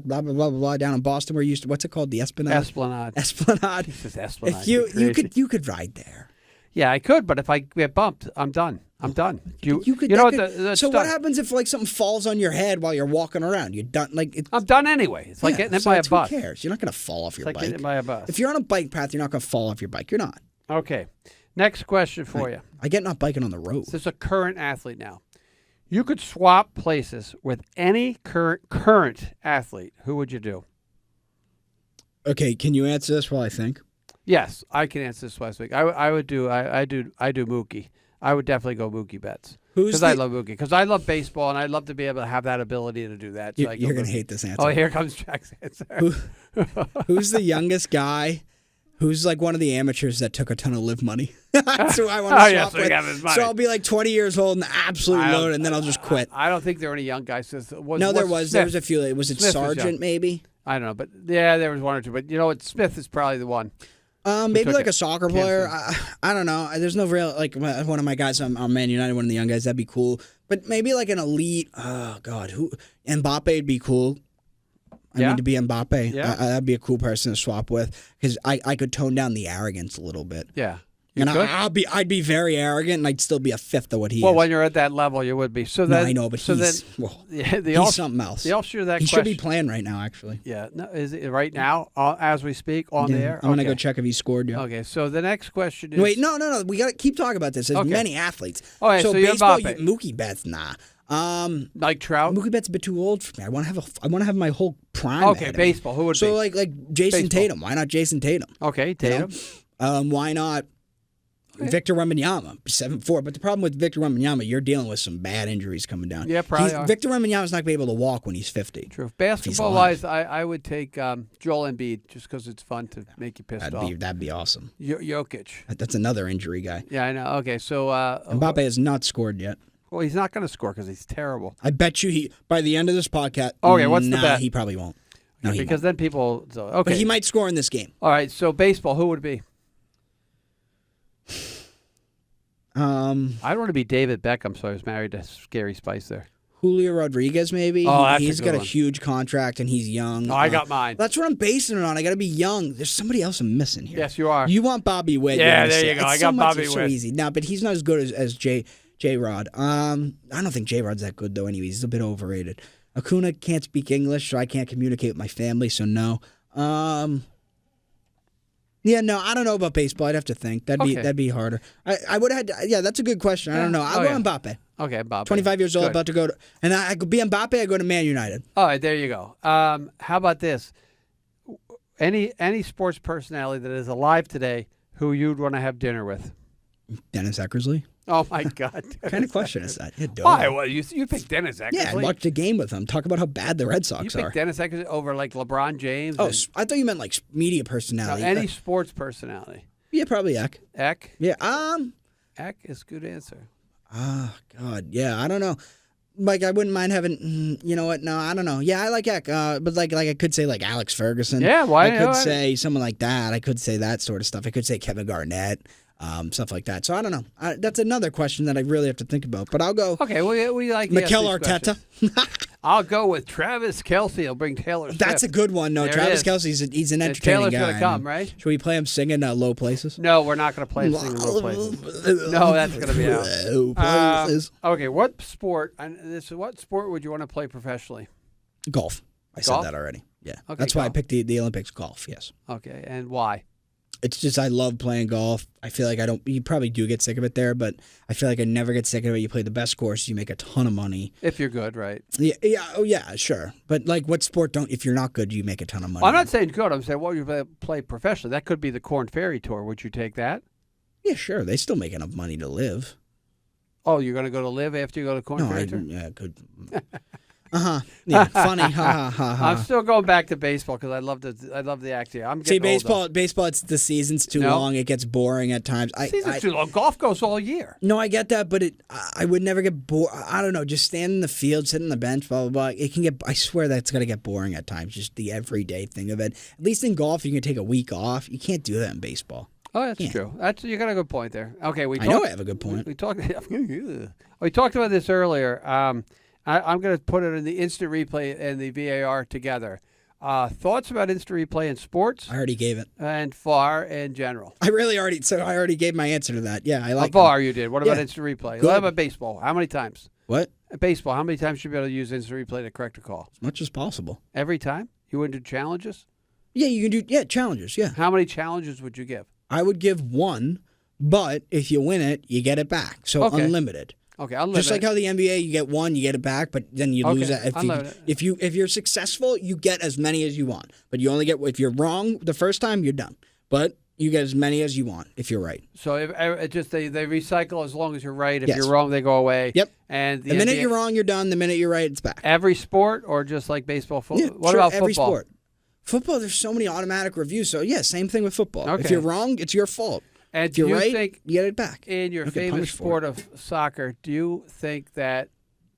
blah blah blah blah down in Boston where you used to, what's it called, the Esplanade? Esplanade. Jesus, Esplanade. If you're you crazy. could ride there. Yeah, I could, but if I get bumped, I'm done. I'm done. You could. You know what? that could- so what happens if like something falls on your head while you're walking around? You're done. Like it's, I'm done anyway. It's like yeah, getting hit so by a it's- bus. Who cares? You're not going to fall off It's your like bike. getting hit by a bus. If you're on a bike path, you're not going to fall off your bike. You're not. Okay. Next question for you. I get not biking on the road. This is a current athlete now. You could swap places with any current athlete. Who would you do? Okay, can you answer this while I think? Yes, I can answer this last week. I would do I do Mookie. I would definitely go Mookie Betts. Because I love Mookie. Because I love baseball and I'd love to be able to have that ability to do that. So You're going to hate this answer. Oh, here comes Jack's answer. Who's the youngest guy? Who's like one of the amateurs that took a ton of live money? That's who I want to swap yeah, so he with. got his money. So I'll be like 20 years old and absolutely I don't- loaded, and then I'll just quit. I don't think there were any young guys. No, there was. There was a few. Was it Smith was Sargent young. maybe? I don't know, but yeah, there was one or two. But you know what? Smith is probably the one. Maybe took like it? a soccer player. I don't know. There's no real like one of my guys on Man United, one of the young guys. That'd be cool. But maybe like an elite. Oh God, who? Mbappe'd be cool. I Yeah? mean, to be Mbappe, Yeah. that'd be a cool person to swap with because I could tone down the arrogance a little bit. Yeah. And could? I'd be very arrogant, and I'd still be a fifth of what he Well, is. when you're at that level, you would be. So No, then, I know, but so he's then, well, yeah, the he's off, something else. The offshoot of that He question. should be playing right now, actually. Yeah. No, is it right now as we speak on Yeah, the air? I'm gonna Okay. go check if he scored. Yeah. Okay. So the next question is. Wait, no. We got to keep talking about this. There's Okay. many athletes. All right, so you're baseball, Mbappe. Mookie Betts, nah. Like Trout. Mookie Betts a bit too old for me. I want to have my whole prime. Okay, ahead of me. baseball. Who would So be? like Jason Baseball. Tatum. Why not Jason Tatum? Okay, You Tatum. know? Why not Victor Wembanyama, 7'4"? But the problem with Victor Wembanyama, you're dealing with some bad injuries coming down. Yeah, probably are. Victor Wembanyama's not going to be able to walk when he's 50. True. Basketball alive. wise, I would take Joel Embiid just because it's fun to make you pissed off. That'd be awesome. Jokic. That's another injury guy. Yeah, I know. Okay, so Mbappe has not scored yet. well, he's not going to score because he's terrible. I bet you he by the end of this podcast. Okay, what's the nah, bet? He probably won't. No, he Because won't. then people. So, okay. But he might score in this game. All right. So baseball, who would it be? I don't want to be David Beckham, so I was married to Scary Spice there. Julio Rodriguez, maybe. Oh, that's a He's good got a one. huge contract and he's young. Oh, I got mine. That's what I'm basing it on. I got to be young. There's somebody else I'm missing here. Yes, you are. You want Bobby Witt? Yeah, you're gonna there say. you go. It's I got so much, Bobby it's so Witt. easy. No, but he's not as good as J Rod. I don't think J Rod's that good though. Anyways, he's a bit overrated. Acuna can't speak English, so I can't communicate with my family. So no. Yeah, no, I don't know about baseball. I'd have to think. That'd be harder. I would have had. Yeah, that's a good question. I don't know. I'll go Mbappe. Okay, Mbappe. 25 years old, Good. about to go to, and I could be Mbappe. I go to Man United. All right, there you go. How about this? Any sports personality that is alive today who you'd want to have dinner with? Dennis Eckersley. Oh my God! What kind of question is that? Yeah, Why? Well, you picked Dennis Eckersley. Yeah, I watched a game with him. Talk about how bad the Red You Sox picked are. Dennis Eckersley over like LeBron James. Oh, and- I thought you meant like media no, personality. any sports personality. Yeah, probably Eck. Eck. Yeah. Eck is a good answer. God. Yeah, I don't know. Like, I wouldn't mind having. You know what? No, I don't know. Yeah, I like Eck. But like I could say like Alex Ferguson. Yeah, why? I could say someone like that. I could say that sort of stuff. I could say Kevin Garnett. Stuff like that. So I don't know. That's another question that I really have to think about. But I'll go Okay, we like Mikel yes, these Arteta. questions. I'll go with Travis Kelce. He'll bring Taylor Swift. That's a good one. No, There it Travis is. Kelce, he's an And entertaining Taylor's guy. gonna come, right? Should we play him singing Low Places? No, we're not going to play singing Low Places. No, that's going to be out. Low Places. Okay, what sport? What sport would you want to play professionally? Golf. I Golf? said that already. Yeah. Okay, That's why I golf. picked the Olympics. Golf, yes. Okay, and why? It's just I love playing golf. I feel like you probably do get sick of it there, but I feel like I never get sick of it. You play the best course, you make a ton of money. If you're good, right? Yeah, sure. But like what sport if you're not good, you make a ton of money? I'm not saying good. I'm saying what would you play professionally? That could be the Corn Ferry Tour. Would you take that? Yeah, sure. They still make enough money to live. Oh, you're going to go to live after you go to Corn No, Ferry Tour? yeah, could. Yeah, funny. Ha ha ha ha. I'm still going back to baseball because I love the act here. I'm See, getting older. baseball. It's the season's too No. long. It gets boring at times. Season's too long. Golf goes all year. No, I get that, but I would never get bored. I don't know. Just stand in the field, sit on the bench, blah blah blah. It can get. I swear that's gonna get boring at times. Just the everyday thing of it. At least in golf, you can take a week off. You can't do that in baseball. Oh, that's true. You got a good point there. Okay, I know I have a good point. We talked. We talked about this earlier. I'm going to put it in the instant replay and the VAR together. Thoughts about instant replay in sports? I already gave it. And VAR in general. I already gave my answer to that. Yeah, I like VAR. You did. What about Yeah. instant replay? Good. What about baseball? How many times? What? Baseball. How many times should you be able to use instant replay to correct a call? As much as possible. Every time? You wouldn't do challenges? Yeah, you can do. Yeah, challenges. Yeah, How many challenges would you give? I would give one, but if you win it, you get it back. So Okay. unlimited. Okay, I'll Just like how the NBA, you get one, you get it back, but then you lose it. If you're successful, you get as many as you want. But you only get if you're wrong the first time, you're done. But you get as many as you want if you're right. So it just they recycle as long as you're right. If Yes. you're wrong, they go away. Yep. And The minute NBA you're wrong, you're done. The minute you're right, it's back. every sport or just like baseball, football? Yeah, What sure, about every football? sport? Football, there's so many automatic reviews. So yeah, same thing with football. If Okay. you're wrong, it's your fault. And If do you're you right, think you get it back. in your Don't get famous punished for sport it. of soccer, do you think that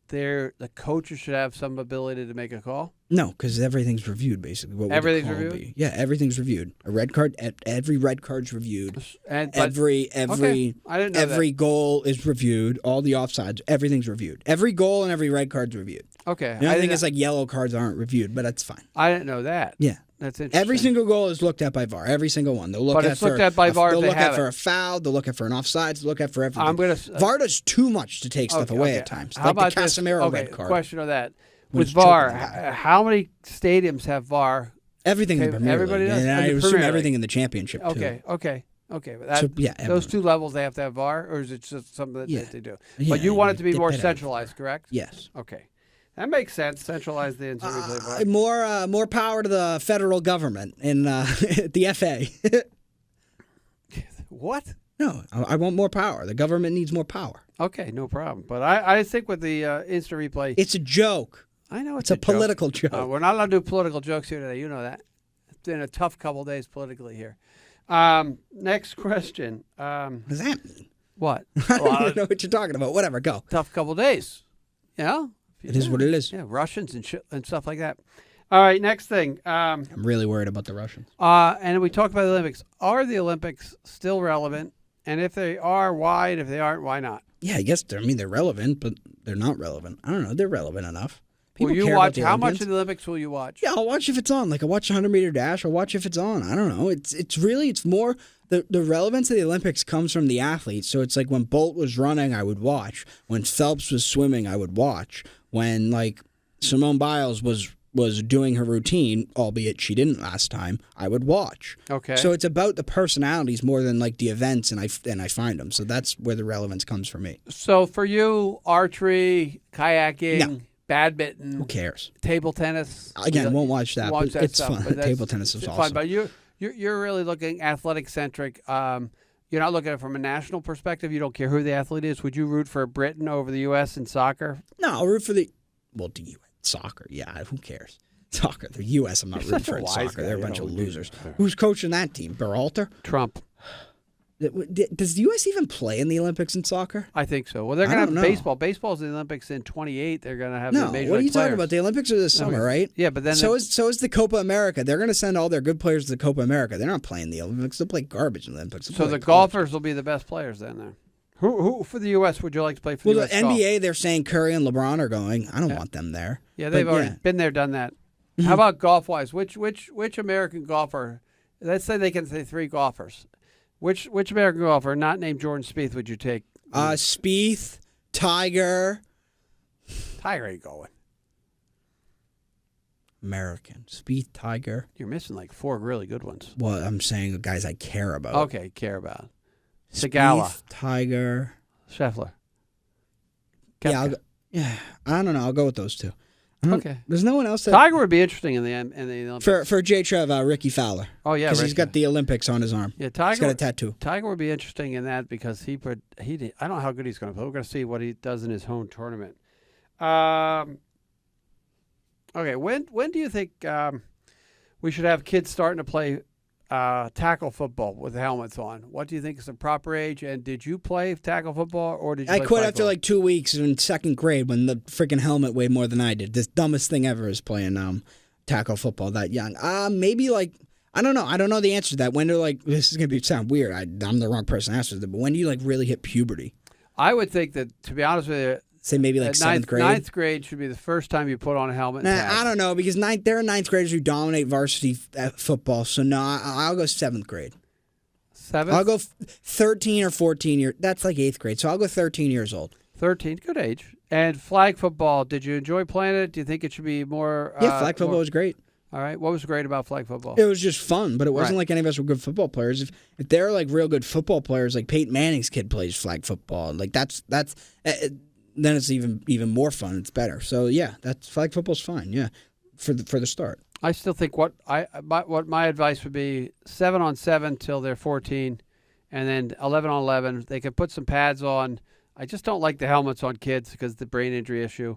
the coaches should have some ability to make a call? No, because everything's reviewed. Basically, what would the Everything's call reviewed? be? Yeah, everything's reviewed. A red card. Every red card's reviewed. And Every okay. I didn't know every goal is reviewed. All the offsides, everything's reviewed. Every goal and every red card's reviewed. that. Okay. The only thing is like yellow cards aren't reviewed, but that's fine. I didn't know that. Yeah. That's interesting. Every single goal is looked at by VAR. Every single one. They'll look But at it's looked at by VAR if They'll they look have at for it. a foul. They'll look at for an offside. They'll look at for everything. I'm gonna VAR does too much to take stuff away okay. at times. How Like about the Casemiro this? red card. Question on that. When With he's choking VAR, the guy. how many stadiums have VAR? Everything in Okay, the Premier everybody League. does? And In I the assume Premier everything League. in the Championship too. Okay. But So, yeah, those everyone. two levels they have to have VAR, or is it just something that Yeah. they do? Yeah, But you want it to be they more better have centralized, correct? Yes. Okay, that makes sense. Centralize the instant replay VAR. More power to the federal government and the FA. What? No, I want more power. The government needs more power. Okay, no problem. But I think with the instant replay, It's a joke. I know It's a joke. political joke. We're not allowed to do political jokes here today. You know that. It's been a tough couple days politically here. Next question. What does that mean? What? I don't even know what you're talking about. Whatever, go. Tough couple days. Yeah. It is what it is. Yeah, Russians and stuff like that. All right, next thing. I'm really worried about the Russians. And we talked about the Olympics. Are the Olympics still relevant? And if they are, why? And if they aren't, why not? Yeah, I guess they're relevant, but they're not relevant. I don't know. They're relevant enough. Will People you care about watch? the How much Olympians. of the Olympics will you watch? Yeah, I'll watch if it's on. Like I watch 100-meter dash. I'll watch if it's on. I don't know. It's more the relevance of the Olympics comes from the athletes. So it's like when Bolt was running, I would watch. When Phelps was swimming, I would watch. When like Simone Biles was doing her routine, albeit she didn't last time, I would watch. Okay. So it's about the personalities more than like the events, and I find them. So that's where the relevance comes for me. So for you, archery, kayaking, No. badminton, Who cares? table tennis. Again, won't watch that. Watch but that it's stuff, fun. but that's- Table tennis is it's awesome. fun. But you're really looking athletic centric. You're not looking at it from a national perspective. You don't care who the athlete is. Would you root for Britain over the U.S. in soccer? No, I'll root for the U.S. Soccer. Yeah, who cares? Soccer. The U.S. I'm not You're rooting such a for in wise soccer. guy, They're a you bunch know, of dude. losers. Who's coaching that team? Berhalter? Trump. Does the U.S. even play in the Olympics in soccer? I think so. Well, they're I going to have don't know. baseball. Baseball's in the Olympics in 28. They're going to have No. the major What are you league talking players. about? The Olympics are this summer, right? Yeah, but then so is the Copa America. They're going to send all their good players to the Copa America. They're not playing the Olympics. They'll play garbage in the Olympics. They'll so play the college. golfers will be the best players then. There. Who for the U.S. would you like to play for Well, the the U.S. golf? NBA, they're saying Curry and LeBron are going. I don't want them there. Yeah, they've But, already yeah. been there, done that. How about golf wise? Which American golfer? Let's say they can say three golfers. Which American golfer, not named Jordan Spieth, would you take? Spieth, Tiger, Tiger ain't going. American. Spieth, Tiger. You're missing like four really good ones. Well, I'm saying the guys I care about. Okay, care about. Segala, Spieth, Tiger. Scheffler. Yeah, Koepka. I don't know. I'll go with those two. I don't- Okay. There's no one else that Tiger would be interesting in the Olympics. for J. Trev, Ricky Fowler. Oh yeah, Because he's Ricky. got the Olympics on his arm. Yeah, He's Tiger. got a tattoo. Tiger would be interesting in that because he did, I don't know how good he's going to play. We're going to see what he does in his home tournament. Okay, when do you think we should have kids starting to play tackle football with helmets on? What do you think is the proper age? And did you play tackle football, or did you? I play quit flag after football? like 2 weeks in second grade when the freaking helmet weighed more than I did. This dumbest thing ever is playing tackle football that young. Maybe like I don't know. I don't know the answer to that. When do like this is gonna sound weird? I'm the wrong person to answer this, but when do you like really hit puberty? I would think that, to be honest with you, Say maybe like seventh grade. Ninth grade should be the first time you put on a helmet. And Nah, I don't know because there are ninth graders who dominate varsity football. So no, I'll go seventh grade. Seventh? I'll go 13 or 14 years. That's like eighth grade. So I'll go 13 years old. 13, good age. And flag football, did you enjoy playing it? Do you think it should be more? Yeah, flag football was great. All right. What was great about flag football? It was just fun, but it wasn't Right. like any of us were good football players. If they're like real good football players, like Peyton Manning's kid plays flag football, like that's then it's even more fun. It's better. So yeah, that's flag football's fine. Yeah, for the start. I still think what my advice would be 7-on-7 till they're 14, and then 11-on-11. They can put some pads on. I just don't like the helmets on kids because of the brain injury issue.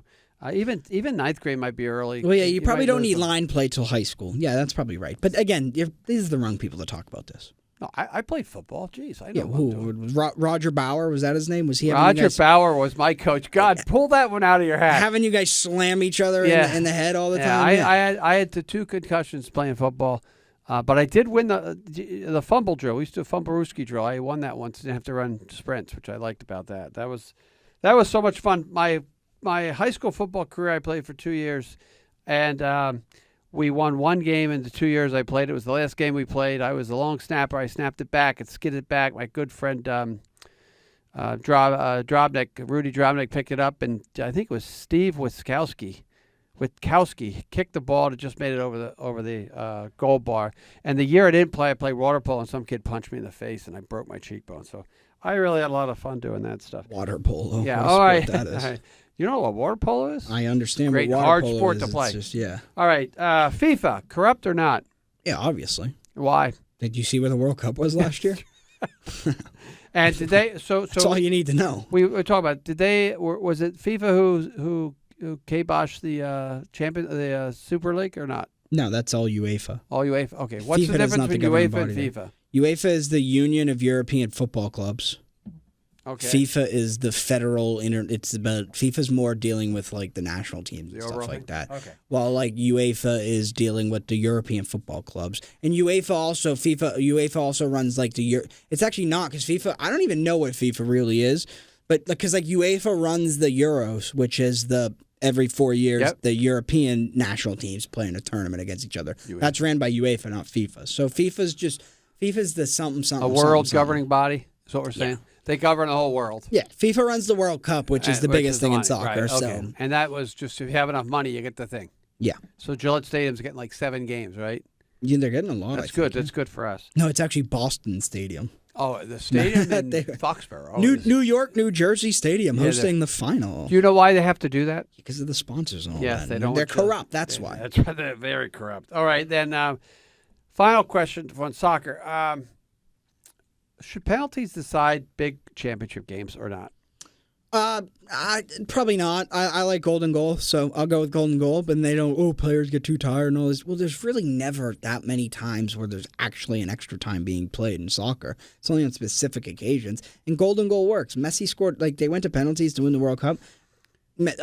Even ninth grade might be early. Well, yeah, you probably might don't lose need them. line play till high school. Yeah, that's probably right. But again, these are the wrong people to talk about this. No, I played football. Jeez, I know. Yeah, what I'm doing. was Roger Bauer? Was that his name? Was he having you Roger guys, Bauer was my coach. God, pull that one out of your hat. having you guys slam each other Yeah. in the head all the Yeah, time? I had the 2 concussions playing football, but I did win the fumble drill. We used to do a fumblerooski drill. I won that once. Didn't have to run sprints, which I liked about that. That was so much fun. My high school football career, I played for 2 years, and we won 1 game in the 2 years I played. It was the last game we played. I was a long snapper. I snapped it back and skidded it back. My good friend Drobnik, Rudy Drobnik, picked it up, and I think it was Steve Witkowski kicked the ball. It just made it over the goal bar. And the year I didn't play, I played water polo, and some kid punched me in the face, and I broke my cheekbone. So I really had a lot of fun doing that stuff. Water polo. Yeah, What a all sport right. that is. All right. You know what water polo is? I understand. Great, what water hard polo sport is. to It's play. just, yeah. All right. FIFA, corrupt or not? Yeah, obviously. Why? Did you see where the World Cup was last year? And did they? So That's all you need to know. we were talking about. Did they? Was it FIFA who kiboshed the Super League or not? No, that's all UEFA. All UEFA. Okay. What's FIFA the does difference not the between governing UEFA and body FIFA? UEFA is the Union of European Football Clubs. Okay. FIFA is the federal it's about FIFA's more dealing with like the national teams and The stuff overall like thing? that. Okay. While like UEFA is dealing with the European football clubs. And UEFA also runs like it's actually not cuz FIFA I don't even know what FIFA really is, but cuz like UEFA runs the Euros, which is the every 4 years Yep. the European national teams play in a tournament against each other. UEFA. That's ran by UEFA, not FIFA. So FIFA's the something A world governing body is what we're saying. Yeah. They govern the whole world. Yeah, FIFA runs the World Cup, which is the Which biggest is thing in money, soccer. right, So okay. And that was just if you have enough money, you get the thing. yeah, So Gillette Stadium's getting like 7 games, right? they're getting a lot. That's I good. think. That's good for us. No, it's actually Boston Stadium. Oh, the stadium in They- Foxborough. New York, New Jersey Stadium Yeah, hosting the final Do you know why they have to do that? because of the sponsors and all Yes, that. they don't. They're want you- corrupt. That's Yeah, why. That's why they're very corrupt. All right, then. Final question on soccer: should penalties decide big championship games or not? Probably not. I like golden goal, so I'll go with golden goal. But they don't. Oh, players get too tired and all this. Well, there's really never that many times where there's actually an extra time being played in soccer. It's only on specific occasions. And golden goal works. Messi scored they went to penalties to win the World Cup.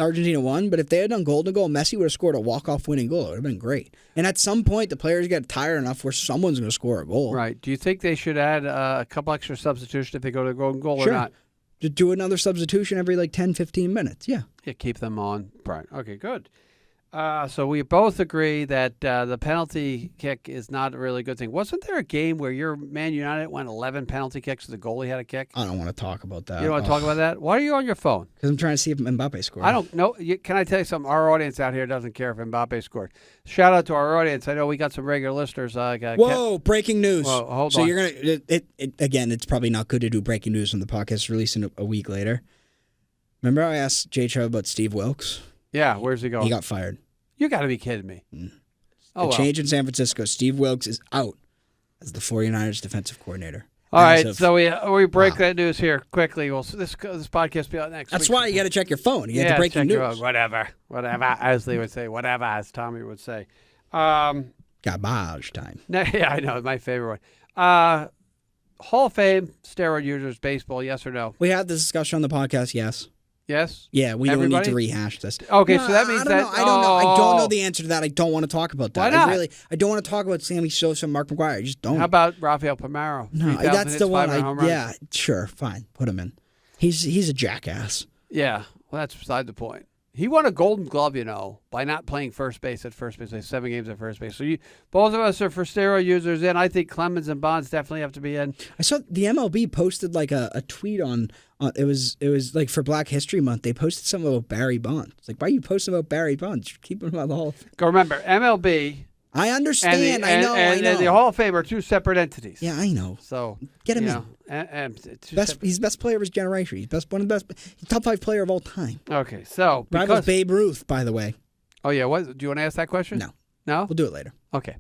Argentina won, but if they had done golden goal, Messi would have scored a walk-off winning goal. It would have been great. And at some point, the players get tired enough where someone's going to score a goal. Right. Do you think they should add a couple extra substitutions if they go to golden goal Sure. or not? To do another substitution every 10, 15 minutes. Yeah. Yeah, keep them on. Right. Okay, good. So we both agree that the penalty kick is not a really good thing. Wasn't there a game where your Man United went 11 penalty kicks and the goalie had a kick? I don't want to talk about that. You don't want to talk about that? Why are you on your phone? Because I'm trying to see if Mbappe scored. I don't know. Can I tell you something? Our audience out here doesn't care if Mbappe scored. Shout out to our audience. I know we got some regular listeners. Whoa, breaking news. Whoa, hold so on. you're going to, again, it's probably not good to do breaking news when the podcast is releasing a week later. Remember I asked Jay Chubb about Steve Wilkes? Yeah, where's he going? He got fired. You got to be kidding me. A change in San Francisco. Steve Wilkes is out as the 49ers defensive coordinator. All right, Massive. so we break that news here quickly. Well, so this podcast will be out next That's week. why you got to check your phone. You have to break the check news. your phone. Whatever, as they would say, whatever, as Tommy would say. Garbage time. Yeah, I know, my favorite one. Hall of Fame, steroid users, baseball, yes or no? We had this discussion on the podcast, yes. Yes? Yeah, we don't Everybody? need to rehash this. Okay, No, so that means I don't that... know. I don't know Oh. the answer to that. I don't want to talk about that. Why not? I don't want to talk about Sammy Sosa and Mark McGwire. I just don't. How about Rafael Palmeiro? No, 3,000 that's hits, the one. 500 home runs? Yeah, sure, fine. Put him in. He's a jackass. Yeah, well, that's beside the point. He won a Golden Glove, by not playing first base at first base. Like 7 games at first base. So both of us are for steroid users in. I think Clemens and Bonds definitely have to be in. I saw the MLB posted like a tweet on it was like for Black History Month. They posted something about Barry Bonds. It's like, why are you posting about Barry Bonds? You're keeping him out of the Hall of Fame. Go remember, MLB I understand. I know. and the Hall of Fame are two separate entities. Yeah, I know. So Get him you in. know, and He's the best player of his generation. He's one of the best. He's top 5 player of all time. Okay, so Rivals Babe Ruth, by the way. Oh yeah, what do you want to ask that question? No. No? We'll do it later. Okay.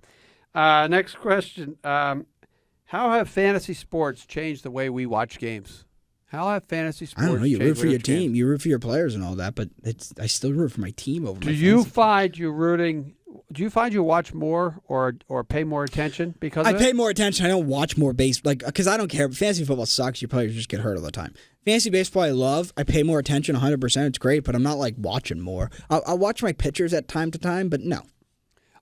Next question. How have fantasy sports changed the way we watch games? How have fantasy sports I don't know. You changed root for the way we your watch games? team. You root for your players and all that, but I still root for my team over. Do my you fantasy. find you rooting? Do you find you watch more or pay more attention because I of pay it? more attention. I don't watch more because I don't care. Fantasy football sucks. Your players just get hurt all the time. Fantasy baseball I love. I pay more attention 100%. It's great, but I'm not like watching more. I'll watch my pitchers at time to time, but no.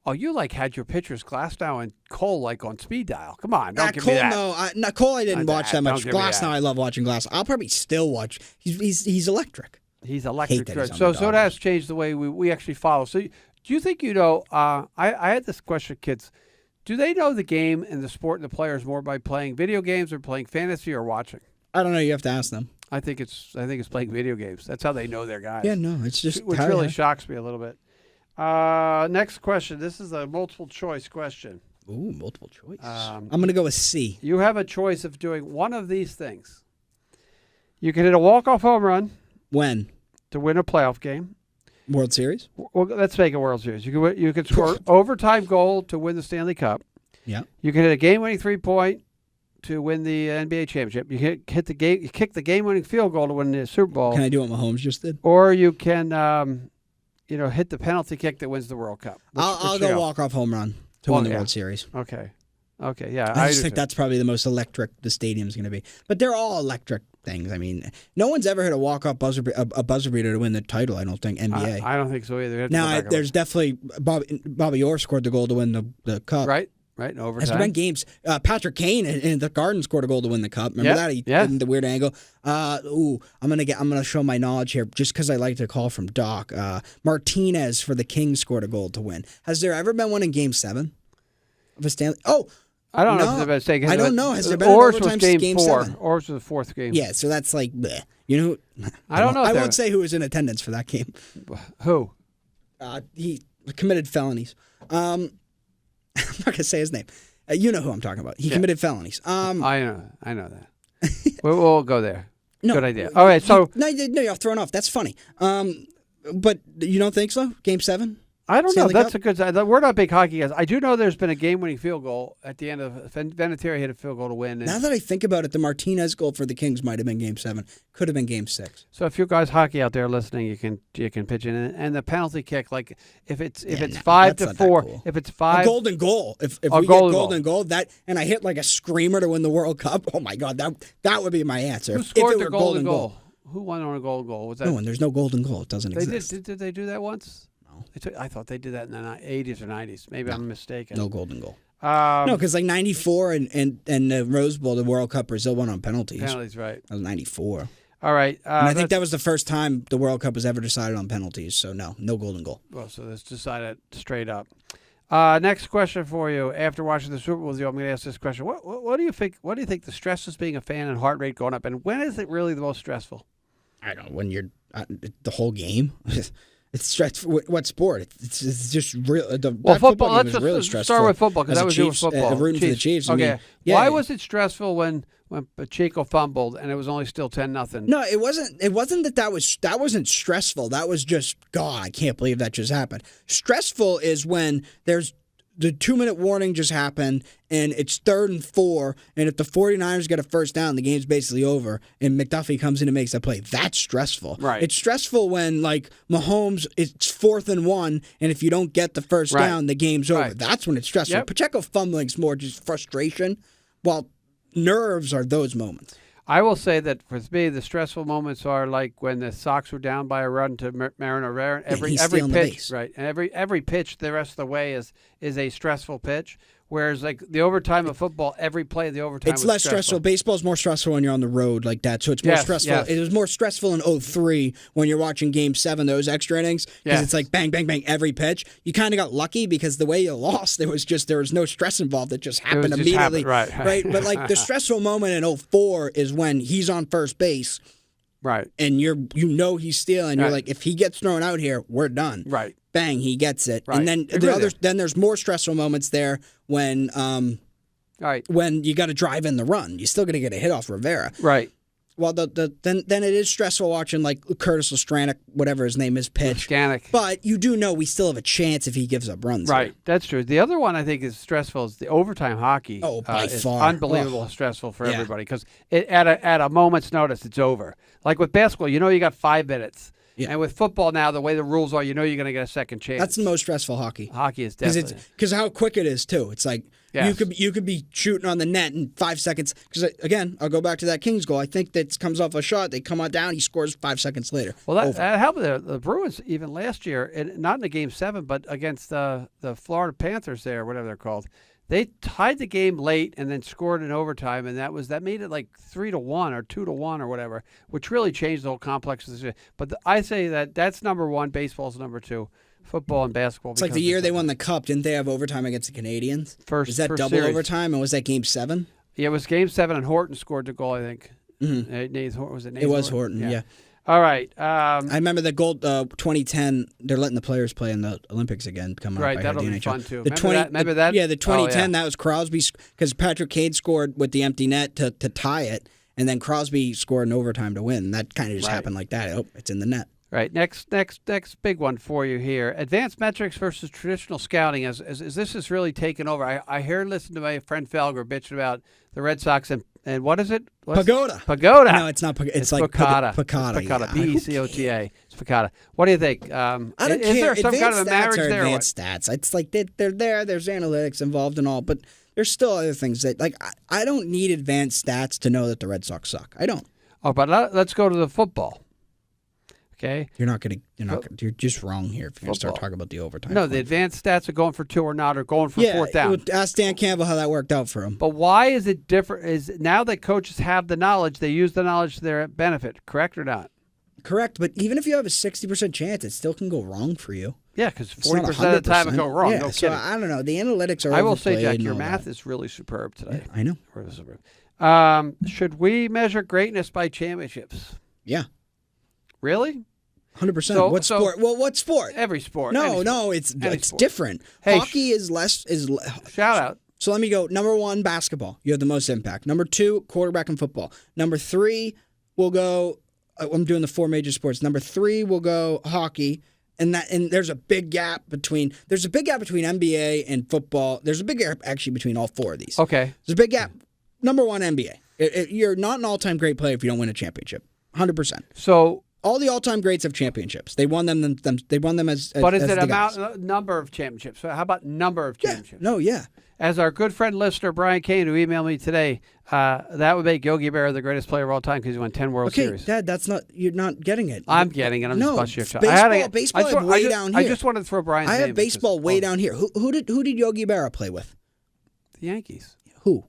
Oh, you had your pitchers Glasnow and Cole on speed dial. Come on, don't give Cole, me that. no, Cole I didn't watch that Don't much. give me Glass that. now I love watching Glass. I'll probably still watch. He's electric. He's electric. Hate that he's on So the it Dodgers. has changed the way we actually follow. So do you think I had this question, kids. Do they know the game and the sport and the players more by playing video games or playing fantasy or watching? I don't know. You have to ask them. I think it's playing video games. That's how they know their guys. Yeah, no, it's just which how- really shocks me a little bit. Next question. This is a multiple choice question. Ooh, multiple choice. I'm gonna go with C. You have a choice of doing one of these things. You can hit a walk-off home run When to win a playoff game. World Series. Well, let's make it World Series. You could score overtime goal to win the Stanley Cup. Yeah. You can hit a game-winning 3-point to win the NBA championship. You can kick the game-winning field goal to win the Super Bowl. Can I do what Mahomes just did? Or you can, hit the penalty kick that wins the World Cup. I'll go walk-off home run to win the World Series. Okay, yeah. I just think that's probably the most electric the stadium's going to be. But they're all electric things. I mean, no one's ever hit a walk-off buzzer beater to win the title, I don't think, NBA. I don't think so either. Now, there's definitely Bobby Orr scored the goal to win the Cup. Right, in overtime. There's been games. Patrick Kane in the Garden scored a goal to win the Cup. Remember that? He did the weird angle. I'm gonna show my knowledge here just because I like to call from Doc. Martinez for the Kings scored a goal to win. Has there ever been one in Game 7 of a Stanley? Oh. I don't know No, if there's been a second. I don't know. Has there been an Ours overtime was game 4. 7? Ours was the 4th game. Yeah, so that's like, bleh. You know, I don't know if I there- won't say who was in attendance for that game. Who? He committed felonies. I'm not gonna say his name. You know who I'm talking about. He committed felonies. I know that. we'll go there. No, Good idea. All right, so no, you're thrown off. That's funny. But you don't think so? Game 7. I don't know. Stanley That's Cup? a good side. We're not big hockey guys. I do know there's been a game-winning field goal at the end of Vinatieri hit a field goal to win. Now that I think about it, the Martinez goal for the Kings might have been Game 7. Could have been Game 6. So if you guys hockey out there listening, you can pitch in. And the penalty kick, like if it's 5 to that's not that 4, cool. if it's A 5, golden goal. If we golden get golden goal, that and I hit like a screamer to win the World Cup. Oh my God, that would be my answer. who If scored it the were golden goal? Who won on a golden goal? Was that? No, and there's no golden goal. It doesn't They exist. did they do that once? No. I thought they did that in the 80s or 90s. Maybe I'm mistaken. No golden goal. No, because like 94 and the Rose Bowl, the World Cup, Brazil won on penalties. Penalties, right. That was 94. All right. And I think that was the first time the World Cup was ever decided on penalties. So no golden goal. Well, so let's decide it straight up. Next question for you. After watching the Super Bowl with you, I'm going to ask this question. What do you think? What do you think the stress is being a fan and heart rate going up? And when is it really the most stressful? I don't know, when you're the whole game. It's stressful. What sport? It's just real. Well, football. Game Let's is just really stressful. start with football because As that a was you with Chiefs, football. rooting for the Chiefs. I Okay. mean, yeah, Why yeah. was it stressful when Pacheco fumbled and it was only still 10-0? No, it wasn't. It wasn't that wasn't stressful. That was just God. I can't believe that just happened. Stressful is when there's the 2-minute warning just happened, and it's 3rd and 4, and if the 49ers get a first down, the game's basically over, and McDuffie comes in and makes that play. That's stressful. Right. It's stressful when, like, Mahomes, it's 4th and 1, and if you don't get the first down, the game's over. Right. That's when it's stressful. Yep. Pacheco fumbling's more just frustration, while nerves are those moments. I will say that for me, the stressful moments are like when the Sox were down by a run to Mariano Rivera. Every stealing the pitch, base. right? And every pitch the rest of the way is a stressful pitch. Whereas like the overtime of football, every play of the overtime It's was less stressful. Baseball's more stressful when you're on the road like that. So it's more Yes, stressful. yes. It was more stressful in 03 when you're watching Game 7, those extra innings, because Yes. it's like bang, bang, bang every pitch. You kind of got lucky because the way you lost, there was no stress involved. It just happened just immediately. happened, right. But like the stressful moment in 04 is when he's on first base Right. and he's stealing. You're Right. like, if he gets thrown out here, we're done. Right. Bang, he gets it. Right. And then Agree there. then there's more stressful moments there when Right. when you got to drive in the run. You're still going to get a hit off Rivera. Right. Well, then it is stressful watching like Curtis Lestranik, whatever his name is, pitch. Organic. But you do know we still have a chance if he gives up runs. Right, here. that's true. The other one I think is stressful is the overtime hockey. Oh, by is far. unbelievable stressful for Yeah. everybody because at a moment's notice it's over. Like with basketball, you got 5 minutes, Yeah. and with football now the way the rules are, you're going to get a second chance. That's the most stressful hockey. Hockey is definitely Because how quick it is too. It's like Yes. you could be shooting on the net in 5 seconds. Because again, I'll go back to that Kings goal. I think that comes off a shot. They come on down. He scores 5 seconds later. well. Over. That helped the Bruins even last year, and not in the Game 7, but against the Florida Panthers there, whatever they're called. They tied the game late and then scored in overtime, and that made it like 3-1 or 2-1 or whatever, which really changed the whole complex. But I say that's number one. Baseball's number two. Football and basketball. It's like the year they won the Cup. Didn't they have overtime against the Canadians? Is that First double series. overtime? And was that Game 7? Yeah, it was Game 7, and Horton scored the goal, I think. Mm-hmm. Was it Nate It was Horton, yeah. All right. I remember the gold 2010. They're letting the players play in the Olympics again. Coming Right, up, I that'll heard the be NHL. fun, too. The Remember that? Yeah, the 2010. Oh, yeah. That was Crosby because Patrick Kane scored with the empty net to tie it, and then Crosby scored in overtime to win. And that kind of just Right. happened like that. Oh, it's in the net. Right. Next big one for you here. Advanced metrics versus traditional scouting. As this is really taken over. I hear listen to my friend Felger bitching about the Red Sox and what is it? Pagoda. Pagoda. No, it's not. It's like Piccata. Piccata. It's Piccata. Yeah. P-E-C-O-T-A. It's Piccata. What do you think? I don't is care. there some kind of a Advanced marriage stats are there? or what? advanced stats. It's like they're there. There's analytics involved and all, but there's still other things that like I don't need advanced stats to know that the Red Sox suck. I don't. Oh, but let's go to the football. Okay. You're just wrong here if you're going to start Football. talking about the overtime. No, the advanced stats are going for 2 or not, or going for yeah, fourth down. ask Dan Campbell how that worked out for him. But why is it different? Is now that coaches have the knowledge, they use the knowledge to their benefit, correct or not? Correct, but even if you have a 60% chance, it still can go wrong for you. Yeah, because It's not 40% of the time it 100%. go wrong. Yeah, No so kidding. I don't know. The analytics are I will say, overplayed Jack, and your all math that. is really superb today. I know. Really superb. Should we measure greatness by championships? Yeah, Really? 100%. So- What so- sport? Well, what sport? Every sport. No, any sport. no, it's Any it's sport. different. Hey, Hockey is less. Shout out. So let me go. Number 1, basketball. You have the most impact. Number 2, quarterback and football. Number 3, we'll go. I'm doing the 4 major sports. Number 3, we'll go hockey. And there's a big gap between NBA and football. There's a big gap actually between all 4 of these. Okay. There's a big gap. Number 1, NBA. You're not an all-time great player if you don't win a championship. 100%. So, All the all-time greats have championships. They won them. They won them as. but is as it the guys. number of championships? So how about number of Yeah. championships? No. Yeah. As our good friend listener Brian Kane, who emailed me today, that would make Yogi Berra the greatest player of all time because he won 10 World Okay, Series. Dad, you're not getting it. I'm getting it. I'm No, just busting your baseball- baseball I have way down I here. just wanted to throw Brian's I name have in baseball because- way oh, down here. Who did Yogi Berra play with? The Yankees. Who?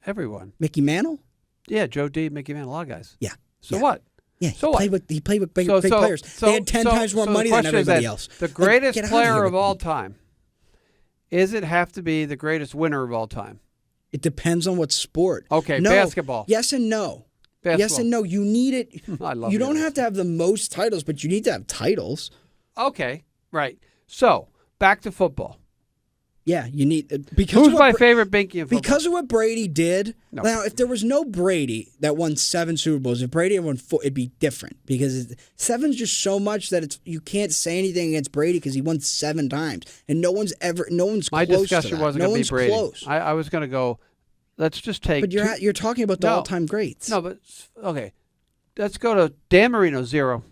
Everyone. Mickey Mantle? Yeah, Joe D, Mickey Mantle, a lot of guys. Yeah. So yeah. what? Yeah. So what? He played with big, So- big so- players. so- they had 10 times more so the money than question is everybody that else. The Like, greatest get out player here of with all me. time. Is it have to be the greatest winner of all time? It depends on what sport. Okay, No. basketball. Yes and no. Yes Basketball. and no. You need it. I love You don't this. have to have the most titles, but you need to have titles. Okay, right. So back to football. Yeah, you need because Who's my favorite binky in football? because of what Brady did. No. Now, if there was no Brady that won 7 Super Bowls, if Brady had won 4, it'd be different because 7's just so much that you can't say anything against Brady because he won 7 times, and no one's my close discussion to that. wasn't No going one's to be Brady. close. I was going to go. Let's just take. But you're talking about the No. all-time greats. No, but okay. Let's go to Dan Marino, 0.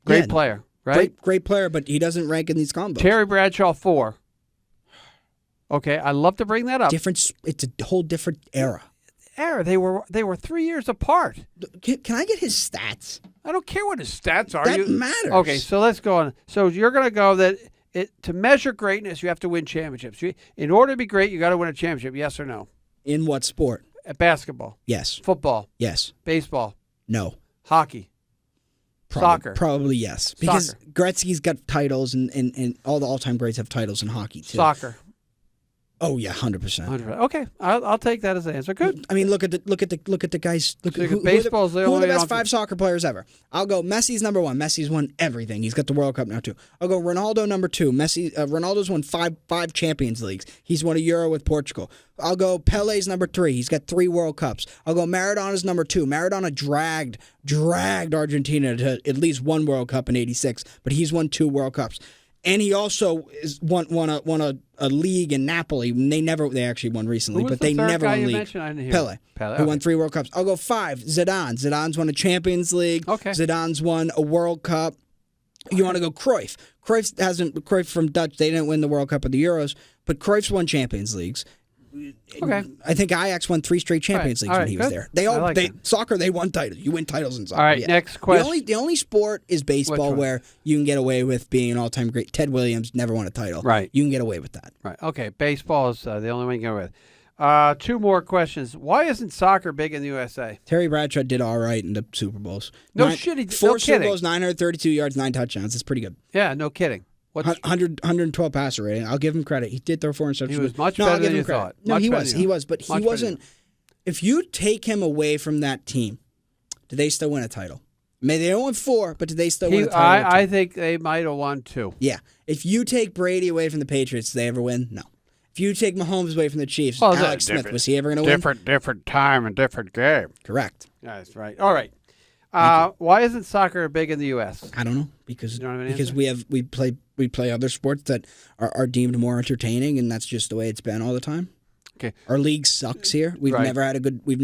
Great Yeah, player, right? Great player, but he doesn't rank in these combos. Terry Bradshaw, 4. Okay, I love to bring that up. It's a whole different era. They were 3 years apart. Can I get his stats? I don't care what his stats are. That matters. Okay, so let's go on. So you're going to go that to measure greatness, you have to win championships. In order to be great, you got to win a championship. Yes or no? In what sport? Basketball, Yes. football, Yes. baseball, No. hockey, soccer. Probably yes. Because Soccer. Gretzky's got titles, and all the all-time greats have titles in hockey, too. Soccer. Oh, yeah, 100%. 100%. Okay, I'll take that as an answer. Good. I mean, look at the guys. Look at baseball's the who are only the best one- 5 soccer players ever. I'll go. Messi's number 1. Messi's won everything. He's got the World Cup now too. I'll go. Ronaldo number 2. Ronaldo's won 5 Champions Leagues. He's won a Euro with Portugal. I'll go. Pele's number 3. He's got 3 World Cups. I'll go. Maradona's number 2. Maradona dragged Argentina to at least 1 World Cup in '86, but he's won 2 World Cups. And he also won a league in Napoli. They actually won recently, Who was but the they third never guy won you league. mentioned? I didn't hear. Pele, who won 3 World Cups. I'll go 5. Zidane. Zidane's won a Champions League. Okay. Zidane's won a World Cup. You want to go Cruyff. Cruyff from Dutch. They didn't win the World Cup or the Euros, but Cruyff's won Champions Leagues. Okay. I think Ajax won 3 straight Champions Right. Leagues All when he was good. there. I like They won titles. You win titles in soccer. All right, yeah. next question. The only sport is baseball one? where you can get away with being an all-time great. Ted Williams never won a title. Right. You can get away with that. Right. Okay. Baseball is the only one you can go with. 2 more questions. Why isn't soccer big in the USA? Terry Bradshaw did all right in the Super Bowls. No shit, he- 4 no Super kidding. Bowls, 932 yards, 9 touchdowns. It's pretty good. Yeah. No kidding. What's 112 passer rating. I'll give him credit. He did throw 4 interceptions. He was much I'll better give than him you credit. thought. No, Much he better was. than He you was. But Much he better wasn't. If you take him away from that team, do they still win a title? Maybe they won 4, but do they still win a title? I think they might have won 2. Yeah. If you take Brady away from the Patriots, do they ever win? No. If you take Mahomes away from the Chiefs, Well, Alex Smith, was he ever going to win? Different time and different game. Correct. That's right. All right. Why isn't soccer big in the U.S.? I don't know because You don't have an because answer? we play other sports that are deemed more entertaining, and that's just the way it's been all the time. Okay. Our league sucks here. We've Right. never had a good Do you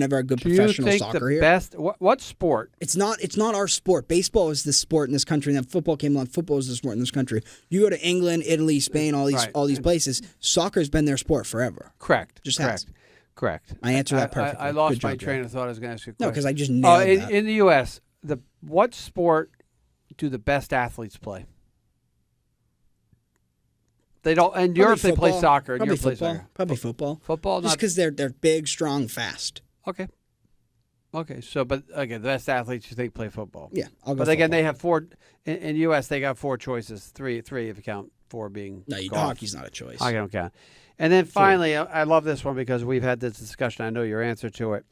professional think soccer the here. best? What sport? It's not our sport. Baseball is the sport in this country, and then football came along. Football is the sport in this country. You go to England, Italy, Spain, all these places. Soccer's been their sport forever. Correct. Just correct. has. Correct. I answered that perfectly. I lost Good my job, train Joe. of thought. I was going to ask you a No, question. because I just nailed that. in the U.S., what sport do the best athletes play? They don't. In Europe, they play football. soccer. In Probably Europe, play football. soccer. Probably football. Football, Just not because they're big, strong, fast. okay. Okay. So, but again, the best athletes you think play football. Yeah, I'll go. But again, football. they have 4. In U.S., they got 4 choices. Three if you count 4 being No, golf. hockey's not a choice. I don't count. And then finally, I love this one because we've had this discussion. I know your answer to it.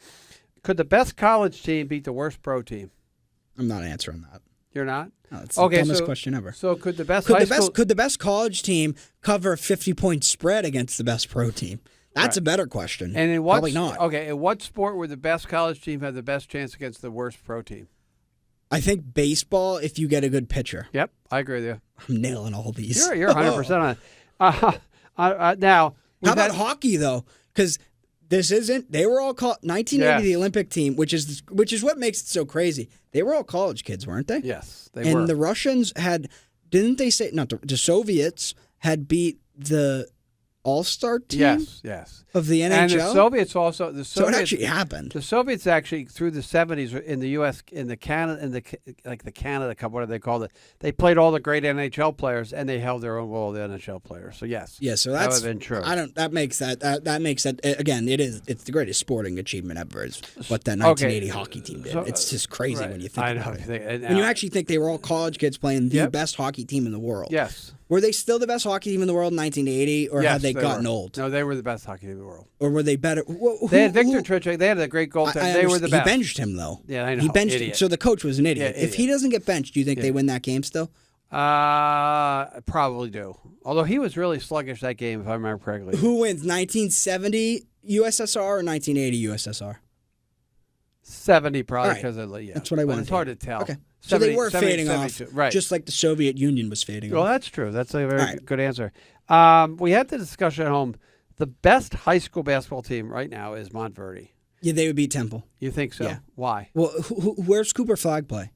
Could the best college team beat the worst pro team? I'm not answering that. You're not? No, it's Okay, the dumbest so- question ever. So could the best Could high the best school? could the best college team cover a 50-point spread against the best pro team? That's a better question. And in what? Probably not. Okay, in what sport would the best college team have the best chance against the worst pro team? I think baseball. If you get a good pitcher, Yep, I agree with you. I'm nailing all these. You're 100% on it. Now, How about hockey though? Because this isn't. They were all 1980, Yes. the Olympic team, which is what makes it so crazy. They were all college kids, weren't they? Yes, they and were. the Russians had. Didn't they say not the Soviets had beat the All-Star team Yes. of the NHL? And the Soviets also. So it actually happened. The Soviets actually through the 70s in the U.S. in the Canada Cup, what do they call it? They played all the great NHL players and they held their own role of the NHL players. So yes, Yeah, so that that's would have been true. That makes that again. It's the greatest sporting achievement ever. Is what that 1980 hockey team did. So, it's just crazy right. when you think I about know. it. When you actually think they were all college kids playing the Yep. best hockey team in the world. Yes. Were they still the best hockey team in the world in 1980, or Yes, had they gotten were. old? No, they were the best hockey team in the world. Or were they better? They had Victor Tricek. They had a great goaltender. They were the best. He benched him though. Yeah, I know. He benched him. Idiot. So the coach was an idiot. Yeah, If he doesn't get benched, do you think they win that game still? I probably do. Although he was really sluggish that game, if I remember correctly. Who wins, 1970 USSR or 1980 USSR? 70 probably All right. because of That's what I but wanted it's to hard hear. to tell. Okay. So they were 70, fading 72. off, Right. just like the Soviet Union was fading Well, off. that's true. That's a very All right. good answer. We had the discussion at home. The best high school basketball team right now is Montverde. Yeah, they would beat Temple. You think so? Yeah. Why? Well, where's Cooper Flag play?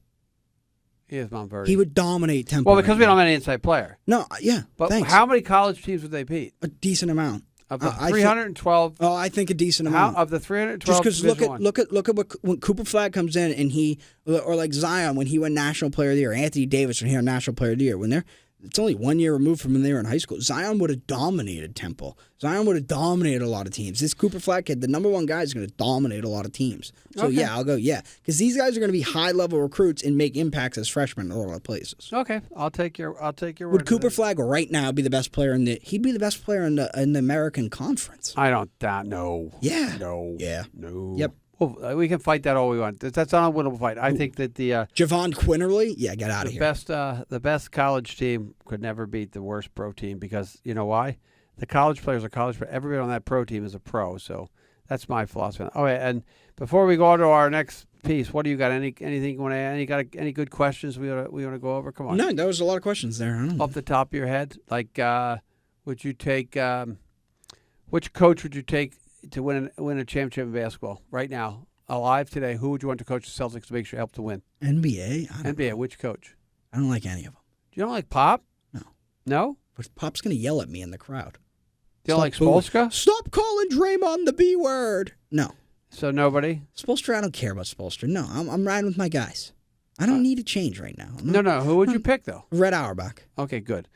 He is Montverde. He would dominate Temple. well, because right we now. don't have any inside player. No, yeah, But thanks. how many college teams would they beat? A decent amount. Of the I think- 312, I think a decent how, amount. of the 312 Just because Division One. look at what when Cooper Flag comes in and he or like Zion when he won National Player of the Year, Anthony Davis when he won National Player of the Year. It's only 1 year removed from when they were in high school. Zion would have dominated Temple. Zion would have dominated a lot of teams. This Cooper Flag kid, the number one guy, is going to dominate a lot of teams. So Okay. yeah, I'll go because these guys are going to be high level recruits and make impacts as freshmen in a lot of places. Okay, I'll take your word. Would for Cooper that. Flag right now be the best player he'd be the best player in the American Conference? I don't. No. Yeah. No. Yeah. No. Yep. Well, we can fight that all we want. That's not a winnable fight. I think that the Javon Quinterly? Yeah, get out of here. the best college team could never beat the worst pro team because you know why? The college players are college, but everybody on that pro team is a pro. So that's my philosophy. Oh, yeah, and before we go on to our next piece, what do you got? Anything you want to add? Any good questions we want to go over? Come on. No, there was a lot of questions there. I don't know. Off the top of your head, like would you take which coach would you take to win a championship in basketball right now, alive today? Who would you want to coach the Celtics to make sure help to win? NBA? NBA. Which coach? I don't like any of them. Do you don't like Pop? No. No? But Pop's going to yell at me in the crowd. Do you don't like Stop booing. Spoelstra? Stop calling Draymond the B word. No. So nobody? Spolstra, I don't care about Spolstra. No, I'm riding with my guys. I don't need a change right now. No. Who would you pick though? Red Auerbach. Okay, good.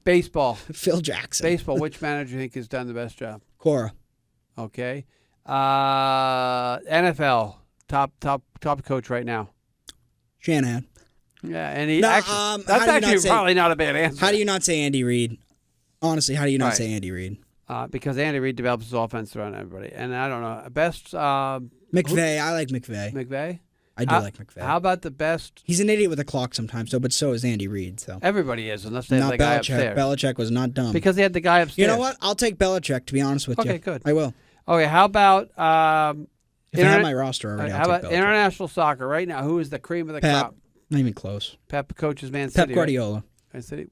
Baseball. Phil Jackson. Baseball. Which manager do you think has done the best job? Cora. Okay. NFL. Top coach right now. Shanahan. Yeah, and he No, actually, how do that's you actually not say- probably not a bad answer. How do you not say Andy Reid? Honestly, how do you not Right. say Andy Reid? Because Andy Reid develops his offense around everybody, and I don't know best McVay. I like McVay. McVay. I do like McVay. How about the best? He's an idiot with a clock sometimes, though, but so is Andy Reid. So Everybody is, unless they have not the guy Belichick. upstairs. Belichick was not dumb. Because he had the guy upstairs. You know what? I'll take Belichick, to be honest with you. Okay, good. I will. Okay, how about If I have my roster already, how I'll about take Belichick. international soccer right now? Who is the cream of the Pep. crop? Not even close. Pep coaches Man City. Pep Guardiola. Right? Man City.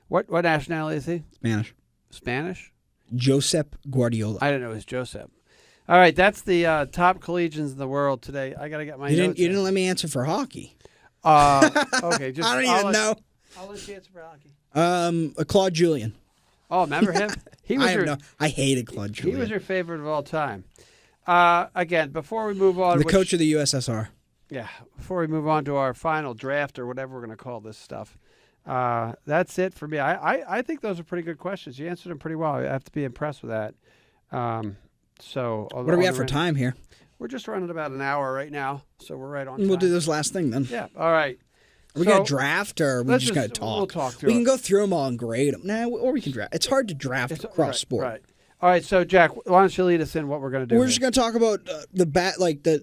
What nationality is he? Spanish. Spanish? Josep Guardiola. I didn't know it was Joseph. All right, that's the top collegians in the world today. I got to get my You notes. didn't let me answer for hockey. Okay, just I don't I'll even know. I'll let you answer for hockey. Claude Julien. Oh, remember him? He was I hated Claude he Julien. was your favorite of all time. Again, before we move on, the coach of the USSR. Yeah, before we move on to our final draft or whatever we're going to call this stuff, that's it for me. I think those are pretty good questions. You answered them pretty well. I have to be impressed with that. So What do we have for time here? We're just running about an hour right now, so we're right on We'll time. do this last thing then. Yeah, all right. Are we So, going to draft or are we let's just going to talk? We'll talk through We can it. go through them all and grade them. Nah, or we can draft. It's hard to draft across right, sport. Right. All right, so Jack, why don't you lead us in what we're going to do? We're here? just going to talk about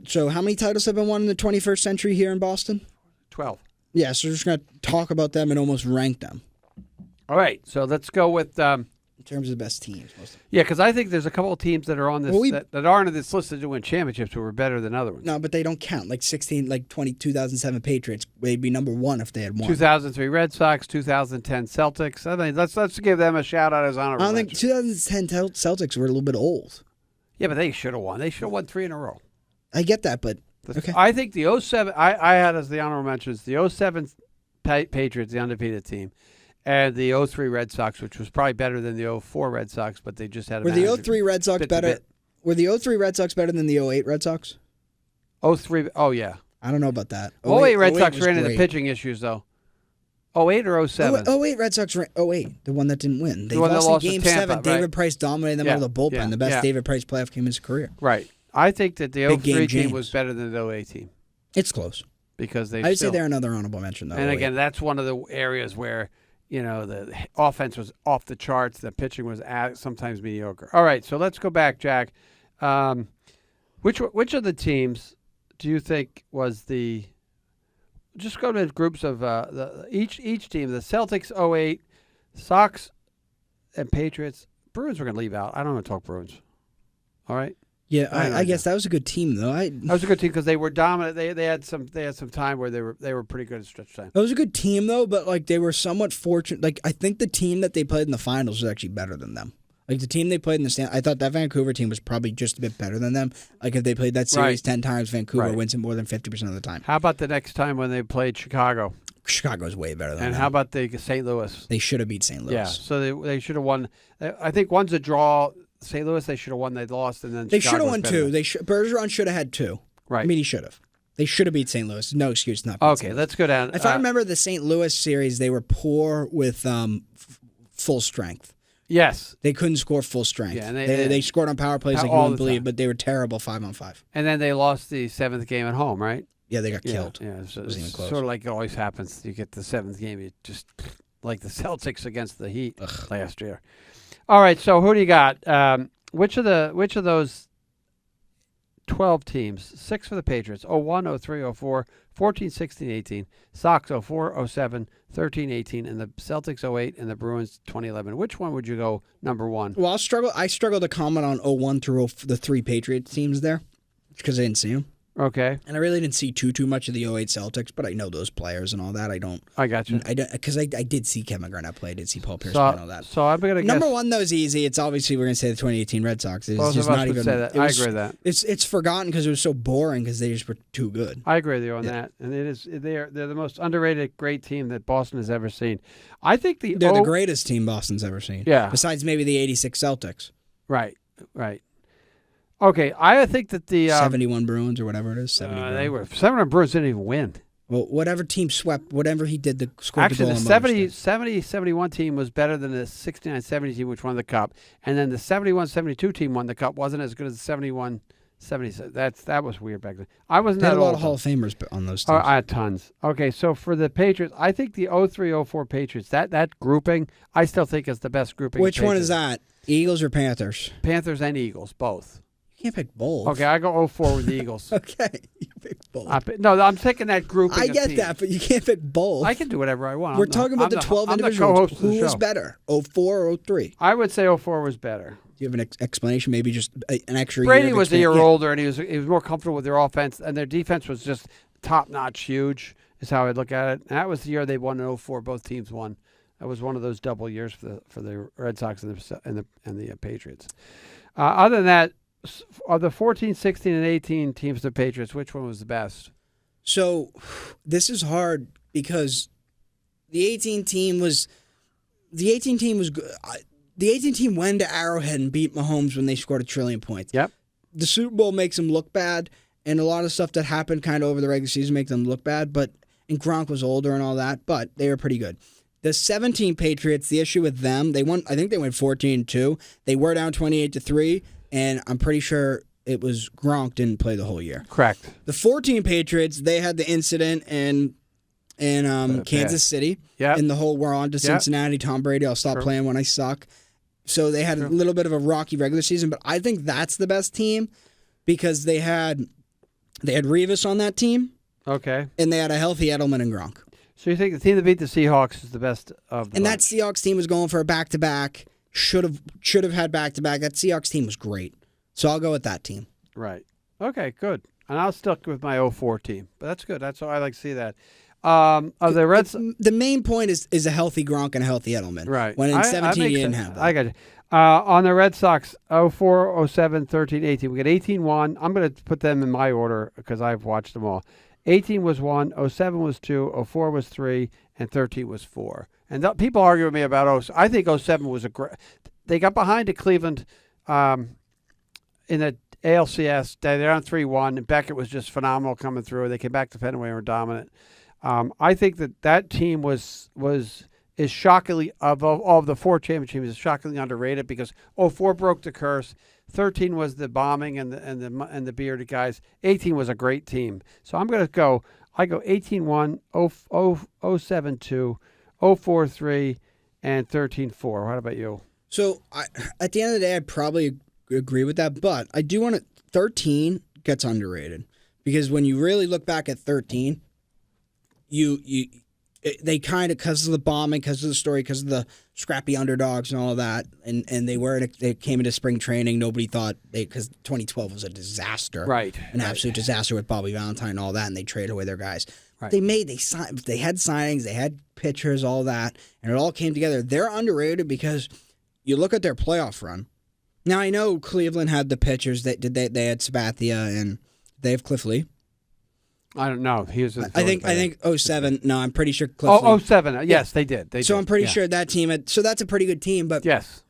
So how many titles have been won in the 21st century here in Boston? 12. Yeah, so we're just going to talk about them and almost rank them All right, so let's go with in terms of the best teams. Most of them. yeah, because I think there's a couple of teams that are on this Well, that aren't on this list that win championships who were better than other ones. No, but they don't count. Like 2007 Patriots, they'd be number one if they had won. 2003 Red Sox, 2010 Celtics. I think let's give them a shout out as honorable I don't think mention. 2010 Celtics were a little bit old. Yeah, but they should have won. They should have won 3 in a row. I get that, but okay. I think the 07 I had as the honorable mentions the 07 Patriots, the undefeated team, and the 03 Red Sox, which was probably better than the 04 Red Sox, but they just had a Were the manager 03 Red Sox bit to better? bit. Were the 03 Red Sox better than the 08 Red Sox? 03 oh yeah. I don't know about that. 08 Red Sox was ran into great. pitching issues though. 08 or 07? 08 Red Sox ran 08, the one that didn't win. They The one that lost lost in to Game Tampa, 7. right? David Price dominated them Yeah, out of the bullpen. yeah, The best yeah. David Price playoff game in his career. Right. I think that the Big game 03 team James. was better than the 08 team It's close. because they I'd still, say they're another honorable mention, though. and 08. again, that's one of the areas where, the offense was off the charts. The pitching was sometimes mediocre. All right, so let's go back, Jack. Which of the teams do you think was the just go to groups of each team. The Celtics 08, Sox and Patriots. Bruins we're going to leave out. I don't want to talk Bruins. All right? Yeah, I guess that was a good team, though. That was a good team because they were dominant. They had some time where they were pretty good at stretch time. That was a good team, though, but like they were somewhat fortunate. Like I think the team that they played in the finals was actually better than them. Like the team they played in I thought that Vancouver team was probably just a bit better than them. Like if they played that series 10 times, Vancouver wins it more than 50% of the time. How about the next time when they played Chicago? Chicago's way better than them. And how about the St. Louis? They should have beat St. Louis. Yeah, so they should have won. I think one's a draw. St. Louis, they should have won. They lost, and then they should have won two. Bergeron should have had two. Right. I mean, he should have. They should have beat St. Louis. No excuse not. Okay, let's go down. If I remember the St. Louis series, they were poor with full strength. Yes, they couldn't score full strength. Yeah, and they scored on power plays like you wouldn't believe, but they were terrible 5-on-5. And then they lost the 7th game at home, right? Yeah, they got killed. Yeah, so it wasn't even close. Sort of like it always happens. You get the 7th game, you just like the Celtics against the Heat last year. All right, so who do you got? Which of those 12 teams, 6 for the Patriots, 01, 03, 04, 14, 16, 18, Sox 04, 07, 13, 18, and the Celtics 08 and the Bruins 2011. Which one would you go number one? Well, I struggle to comment on 01 through the 3 Patriots teams there because I didn't see them. Okay. And I really didn't see too much of the 08 Celtics, but I know those players and all that. I got you. Because I did see Kevin Garnett play. I did see Paul Pierce play and all that. So I'm going to guess. Number one, though, is easy. It's obviously, we're going to say the 2018 Red Sox. It's Both just of us not would even. say that. I agree with that. It's forgotten because it was so boring because they just were too good. I agree with you on that. And they're the most underrated great team that Boston has ever seen. I think they're the greatest team Boston's ever seen. Yeah. Besides maybe the 86 Celtics. Right. Okay, I think that the 71 Bruins or whatever it is. 71 Bruins didn't even win. Well, whatever team swept, whatever he did, Actually, the 70-71 team was better than the 69-70 team, which won the Cup. And then the 71-72 team won the Cup. Wasn't as good as the 71-76. That was weird back then. I wasn't that old. Had a lot of Hall of Famers on those teams. I had tons. Okay, so for the Patriots, I think the 03-04 Patriots, that grouping, I still think is the best grouping. Which one is that? Eagles or Panthers? Panthers and Eagles, both. You can't pick both. Okay, I go 04 with the Eagles. Okay, you pick both. I'm taking that grouping. I get that, but you can't pick both. I can do whatever I want. We're talking about the 12 individuals. Who was better, 04 or 03? I would say 04 was better. Do you have an explanation? Maybe just an extra Brady year was a year older, and he was more comfortable with their offense, and their defense was just top-notch, huge, is how I'd look at it. And that was the year they won in 04. Both teams won. That was one of those double years for the Red Sox and the Patriots. Other than that, of the 14, 16, and 18 teams, the Patriots, which one was the best? So this is hard because the 18 team was good. The 18 team went to Arrowhead and beat Mahomes when they scored 1 trillion points. Yep. The Super Bowl makes them look bad, and a lot of stuff that happened kind of over the regular season makes them look bad. And Gronk was older and all that, but they were pretty good. The 17 Patriots, the issue with them, they won. I think they went 14-2. They were down 28-3. And I'm pretty sure it was Gronk didn't play the whole year. Correct. The 14 Patriots, they had the incident in Kansas City. Yeah. And the whole we're on to Cincinnati, Tom Brady, I'll stop playing when I suck. So they had a little bit of a rocky regular season, but I think that's the best team because they had Revis on that team. Okay. And they had a healthy Edelman and Gronk. So you think the team that beat the Seahawks is the best of the And bunch? that Seahawks team was going for a back-to-back. Should have had back-to-back. That Seahawks team was great. So I'll go with that team. Right. Okay, good. And I'll stick with my 04 team. But that's good. That's all I like to see that. Of the Reds, the main point is a healthy Gronk and a healthy Edelman. Right. When in 17 you didn't have that. I got you. On the Red Sox, 04, 07, 13, 18. We got 18-1. I'm going to put them in my order because I've watched them all. 18 was 1, 07 was 2, 04 was 3, and 13 was 4. And people argue with me about I think 07 was a great. They got behind to Cleveland in the ALCS. They're on 3-1. And Beckett was just phenomenal coming through. They came back to Fenway and were dominant. I think that team is shockingly of the 4 championship teams is shockingly underrated because 04 broke the curse. 13 was the bombing and the bearded guys. 18 was a great team. So I'm going to go. I go 18-1, 07-2. 04-3 and 13-4. How about you? So at the end of the day, I probably agree with that, but I do want to. 13 gets underrated because when you really look back at 13, they kind of, because of the bombing, because of the story, because of the scrappy underdogs and all of that, and they came into spring training. Nobody thought because 2012 was a disaster, Right, an right. absolute disaster with Bobby Valentine and all that, and they traded away their guys. Right. They had signings, they had pitchers, all that, and it all came together. They're underrated because you look at their playoff run. Now I know Cleveland had the pitchers that they had Sabathia and they have Cliff Lee. I don't know. He was. I think 07. No, I'm pretty sure Cliff Lee. 07. Yes, they did. So I'm pretty sure that team so that's a pretty good team, but yes,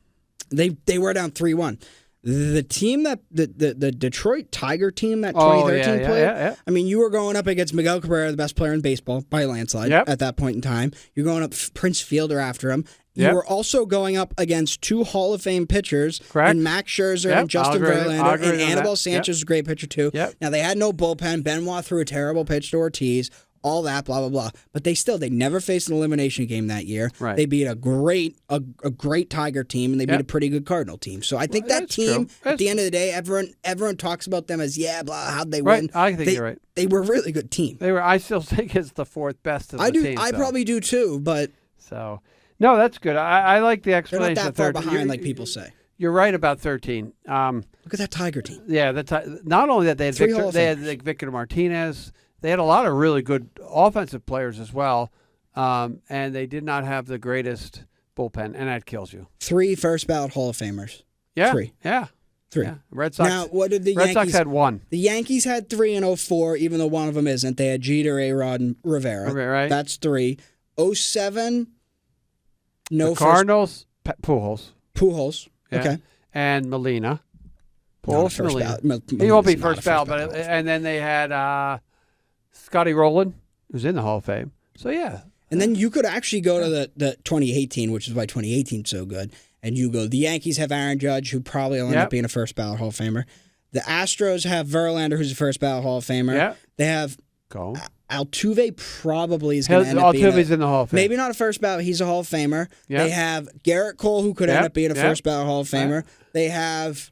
they were down 3-1. The team that the Detroit Tiger team that 2013 played. Yeah. I mean, you were going up against Miguel Cabrera, the best player in baseball by a landslide at that point in time. You're going up Prince Fielder after him. You were also going up against 2 Hall of Fame pitchers, and Max Scherzer and Justin Verlander, and Anibal Sanchez is a great pitcher too. Now they had no bullpen. Benoit threw a terrible pitch to Ortiz. All that, blah blah blah. But they never faced an elimination game that year. Right. They beat a great Tiger team, and they beat a pretty good Cardinal team. So I think that team, at the end of the day, everyone talks about them as how'd they win? I think you're right. They were a really good team. They were. I still think it's the 4th best of the teams. I probably do too, but so no, that's good. I like the explanation. They're not that far of 13. behind, like people say. You're right about 13. Look at that Tiger team. Yeah, not only that they had Victor Martinez. They had a lot of really good offensive players as well, and they did not have the greatest bullpen, and that kills you. 3 first ballot Hall of Famers. Yeah, 3. Yeah, 3. Yeah. Red Sox. Now, what did the Red Yankees? Sox had 1. The Yankees had 3 in 04, even though one of them isn't. They had Jeter, A-Rod, and Rivera. Right. That's 3. 07, no the Cardinals, Pujols. Pujols. Yeah. Okay. And Molina. Not a first ballot. He won't be first ballot, but and then they had Scotty Rowland, who's in the Hall of Fame. So yeah. And then you could actually go to the 2018, which is why 2018 is so good. And you go, the Yankees have Aaron Judge, who probably will end up being a first ballot Hall of Famer. The Astros have Verlander, who's a first ballot Hall of Famer. Yeah. They have Go. Altuve probably is going to end up being Altuve's in the Hall of Fame. Maybe not a first ballot. He's a Hall of Famer. Yep. They have Garrett Cole, who could end up being a first ballot Hall of Famer. Yep. They have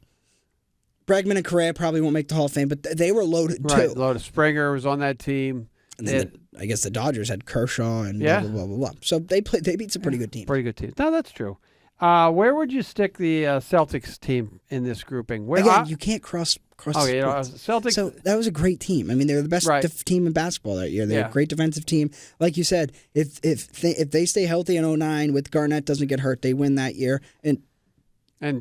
Bregman and Correa probably won't make the Hall of Fame, but they were loaded too. Loaded. Springer was on that team. And then I guess the Dodgers had Kershaw and blah, blah, blah, blah, blah. So they beat some pretty good teams. Pretty good teams. No, that's true. Where would you stick the Celtics team in this grouping? Again, you can't cross Okay, Celtics. So that was a great team. I mean, they were the best team in basketball that year. They were a great defensive team. Like you said, if they stay healthy in 09 with Garnett doesn't get hurt, they win that year. And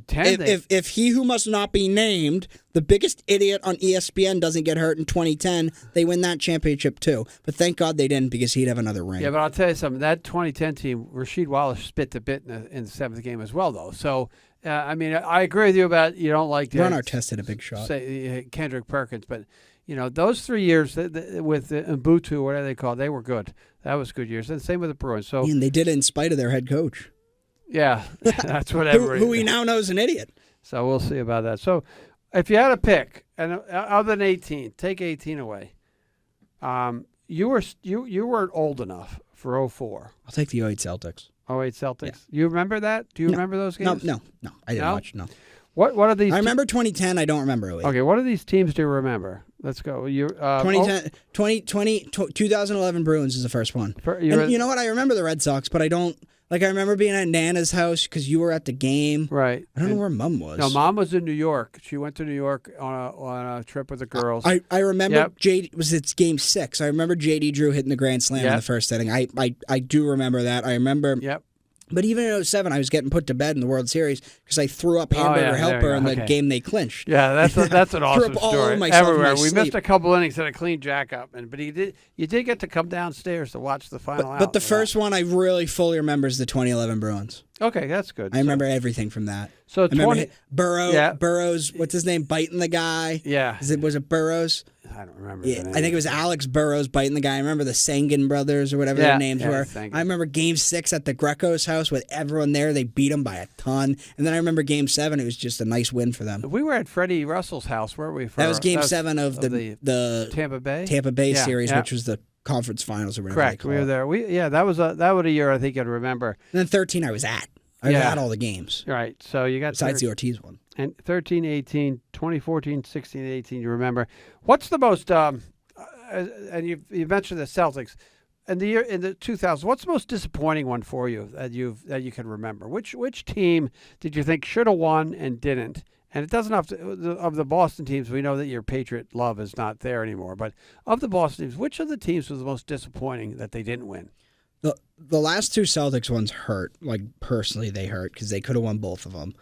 10, if he who must not be named, the biggest idiot on ESPN, doesn't get hurt in 2010, they win that championship too. But thank God they didn't, because he'd have another ring. Yeah, but I'll tell you something. That 2010 team, Rasheed Wallace spit the bit in the 7th game as well, though. So, I mean, I agree with you about you don't like Ron Artest had a big shot. Say Kendrick Perkins, but those 3 years with Mbutu, whatever they call it, they were good. That was good years. And same with the Bruins. So and they did it in spite of their head coach. Yeah, that's what everybody. who he now knows an idiot. So we'll see about that. So, if you had a pick, and other than 18, take 18 away. You weren't old enough for 04. I'll take the 08 Celtics. 08 Celtics. Yeah. You remember that? Do you remember those games? No. I didn't watch. No. What are these? I remember 2010. I don't remember 08. Okay, what are these teams do you remember? Let's go. 2011 Bruins is the first one. You know what? I remember the Red Sox, but I don't. Like, I remember being at Nana's house because you were at the game. Right. I don't know where Mom was. No, Mom was in New York. She went to New York on a trip with the girls. I remember it's Game 6. I remember J.D. Drew hitting the grand slam in the first inning. I do remember that. I remember. Yep. But even in 07, I was getting put to bed in the World Series because I threw up Hamburger Helper in the game they clinched. Yeah, that's an awesome story. Everywhere. We missed a couple innings at a clean jack up, but you did get to come downstairs to watch the final out. But the first one I really fully remember is the 2011 Bruins. Okay, that's good. I remember everything from that. So Burrows, what's his name, biting the guy? Yeah. Was it Burrows? I don't remember. Yeah, I think it was Alex Burrows biting the guy. I remember the Sangan brothers or whatever their names were. Sangan. I remember Game 6 at the Greco's house with everyone there. They beat them by a ton. And then I remember Game 7. It was just a nice win for them. We were at Freddie Russell's house, weren't we? That was Game 7 of the Tampa Bay series, which was the conference finals or whatever. Correct. We were there. That was a year I think I'd remember. And then 13 I was at. I was at all the games. Right. So you got besides the Ortiz one. And 13, 18, 2014, 16, 18, you remember. What's the most and you mentioned the Celtics. in the 2000s, what's the most disappointing one for you that you can remember? Which team did you think should have won and didn't? And it doesn't have to, of the Boston teams, we know that your Patriot love is not there anymore. But of the Boston teams, which of the teams was the most disappointing that they didn't win? The last two Celtics ones hurt. Like, personally, they hurt because they could have won both of them.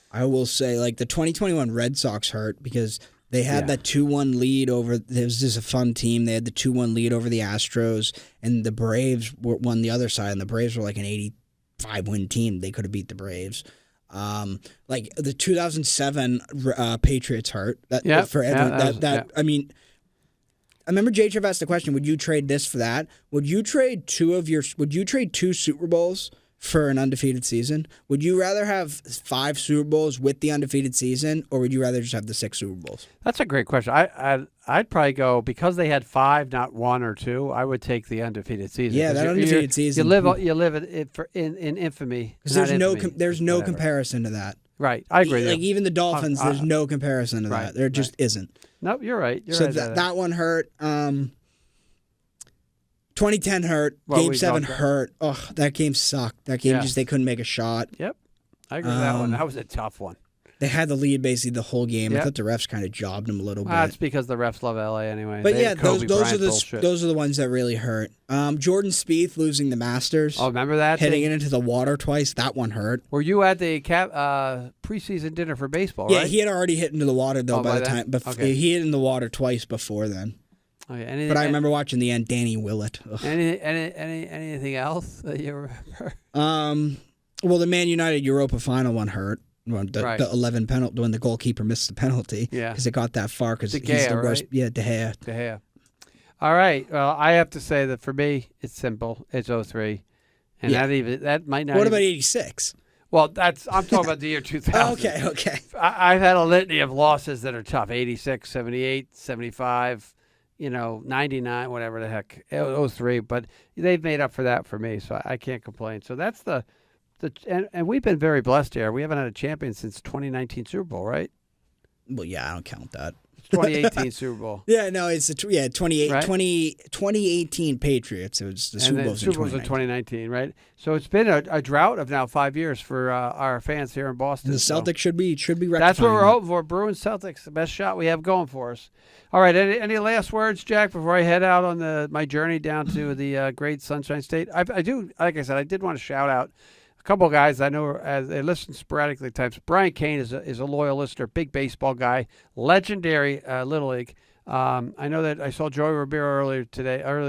I will say, like, the 2021 Red Sox hurt because they had that 2-1 lead over. It was just a fun team. They had the 2-1 lead over the Astros, and the Braves won the other side, and the Braves were like an 85-win team. They could have beat the Braves. Like the 2007 Patriots hurt. I mean, I remember Jay Trev asked the question: would you trade this for that? Would you trade two Super Bowls for an undefeated season? Would you rather have 5 Super Bowls with the undefeated season, or would you rather just have the 6 Super Bowls? That's a great question. I'd probably go, because they had 5, not 1 or 2. I would take the undefeated season. Yeah, that undefeated season. You live in infamy. Because there's no comparison to that. Right, I agree. Like even the Dolphins, there's no comparison to that. There just isn't. Nope, you're right. That one hurt. 2010 hurt. Game 7 hurt. Oh, that game sucked. That game they couldn't make a shot. Yep, I agree with that one. That was a tough one. They had the lead basically the whole game. I thought the refs kind of jobbed them a little bit. That's because the refs love LA anyway. But those are the ones that really hurt. Jordan Spieth losing the Masters. Oh, remember that? Hitting it into the water twice. That one hurt. Were you at the preseason dinner for baseball? Right? Yeah, he had already hit into the water though by the time. But he hit in the water twice before then. Okay. But I remember watching the end. Danny Willett. Anything else that you remember? Well, the Man United Europa final one hurt. The 11 penalty when the goalkeeper missed the penalty. Yeah, because it got that far because he's the worst. Yeah, De Gea. All right. Well, I have to say that for me, it's simple. It's 03, and that might not. What about 86? Well, I'm talking about the year 2000. Okay. I've had a litany of losses that are tough. 86, 78, 75. 99, whatever the heck, 03. But they've made up for that for me, so I can't complain. So that's and we've been very blessed here. We haven't had a champion since 2019 Super Bowl, right? Well, yeah, I don't count that. 2018 Super Bowl. Yeah, no, it's 2018 Patriots. It was the Super Bowls in 2019, right? So it's been a drought of now 5 years for our fans here in Boston. And the Celtics should be rectifying. That's what we're hoping for. Bruins Celtics, the best shot we have going for us. All right, any last words, Jack, before I head out on my journey down to the great Sunshine State? I do, like I said, I did want to shout out a couple of guys I know as they listen sporadically at times. Brian Kane is a loyal listener, big baseball guy, legendary Little League. I know that I saw Joey Ribeiro earlier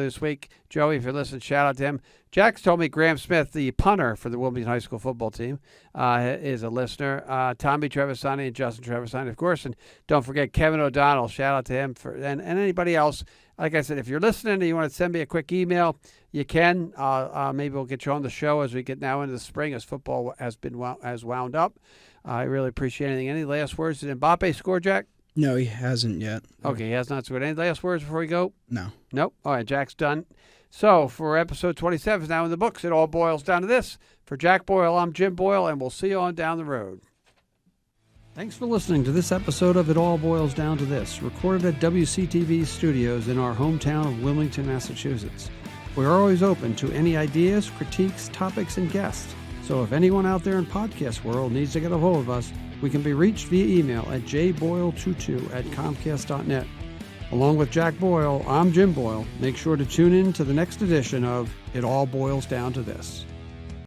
this week. Joey, if you're listening, shout out to him. Jack's told me Graham Smith, the punter for the Wilmington High School football team, is a listener. Tommy Trevisani and Justin Trevisani, of course. And don't forget Kevin O'Donnell. Shout out to him and anybody else. Like I said, if you're listening and you want to send me a quick email, you can. Maybe we'll get you on the show as we get now into the spring as football has wound up. I really appreciate anything. Any last words? Did Mbappe score, Jack? No, he hasn't yet. Okay, he has not scored. Any last words before we go? No. Nope. All right, Jack's done. So for episode 27 is now in the books. It all boils down to this. For Jack Boyle, I'm Jim Boyle, and we'll see you on down the road. Thanks for listening to this episode of It All Boils Down to This, recorded at WCTV studios in our hometown of Wilmington, Massachusetts. We're always open to any ideas, critiques, topics, and guests. So if anyone out there in podcast world needs to get a hold of us, we can be reached via email at jboyle22@comcast.net. Along with Jack Boyle, I'm Jim Boyle. Make sure to tune in to the next edition of It All Boils Down to This.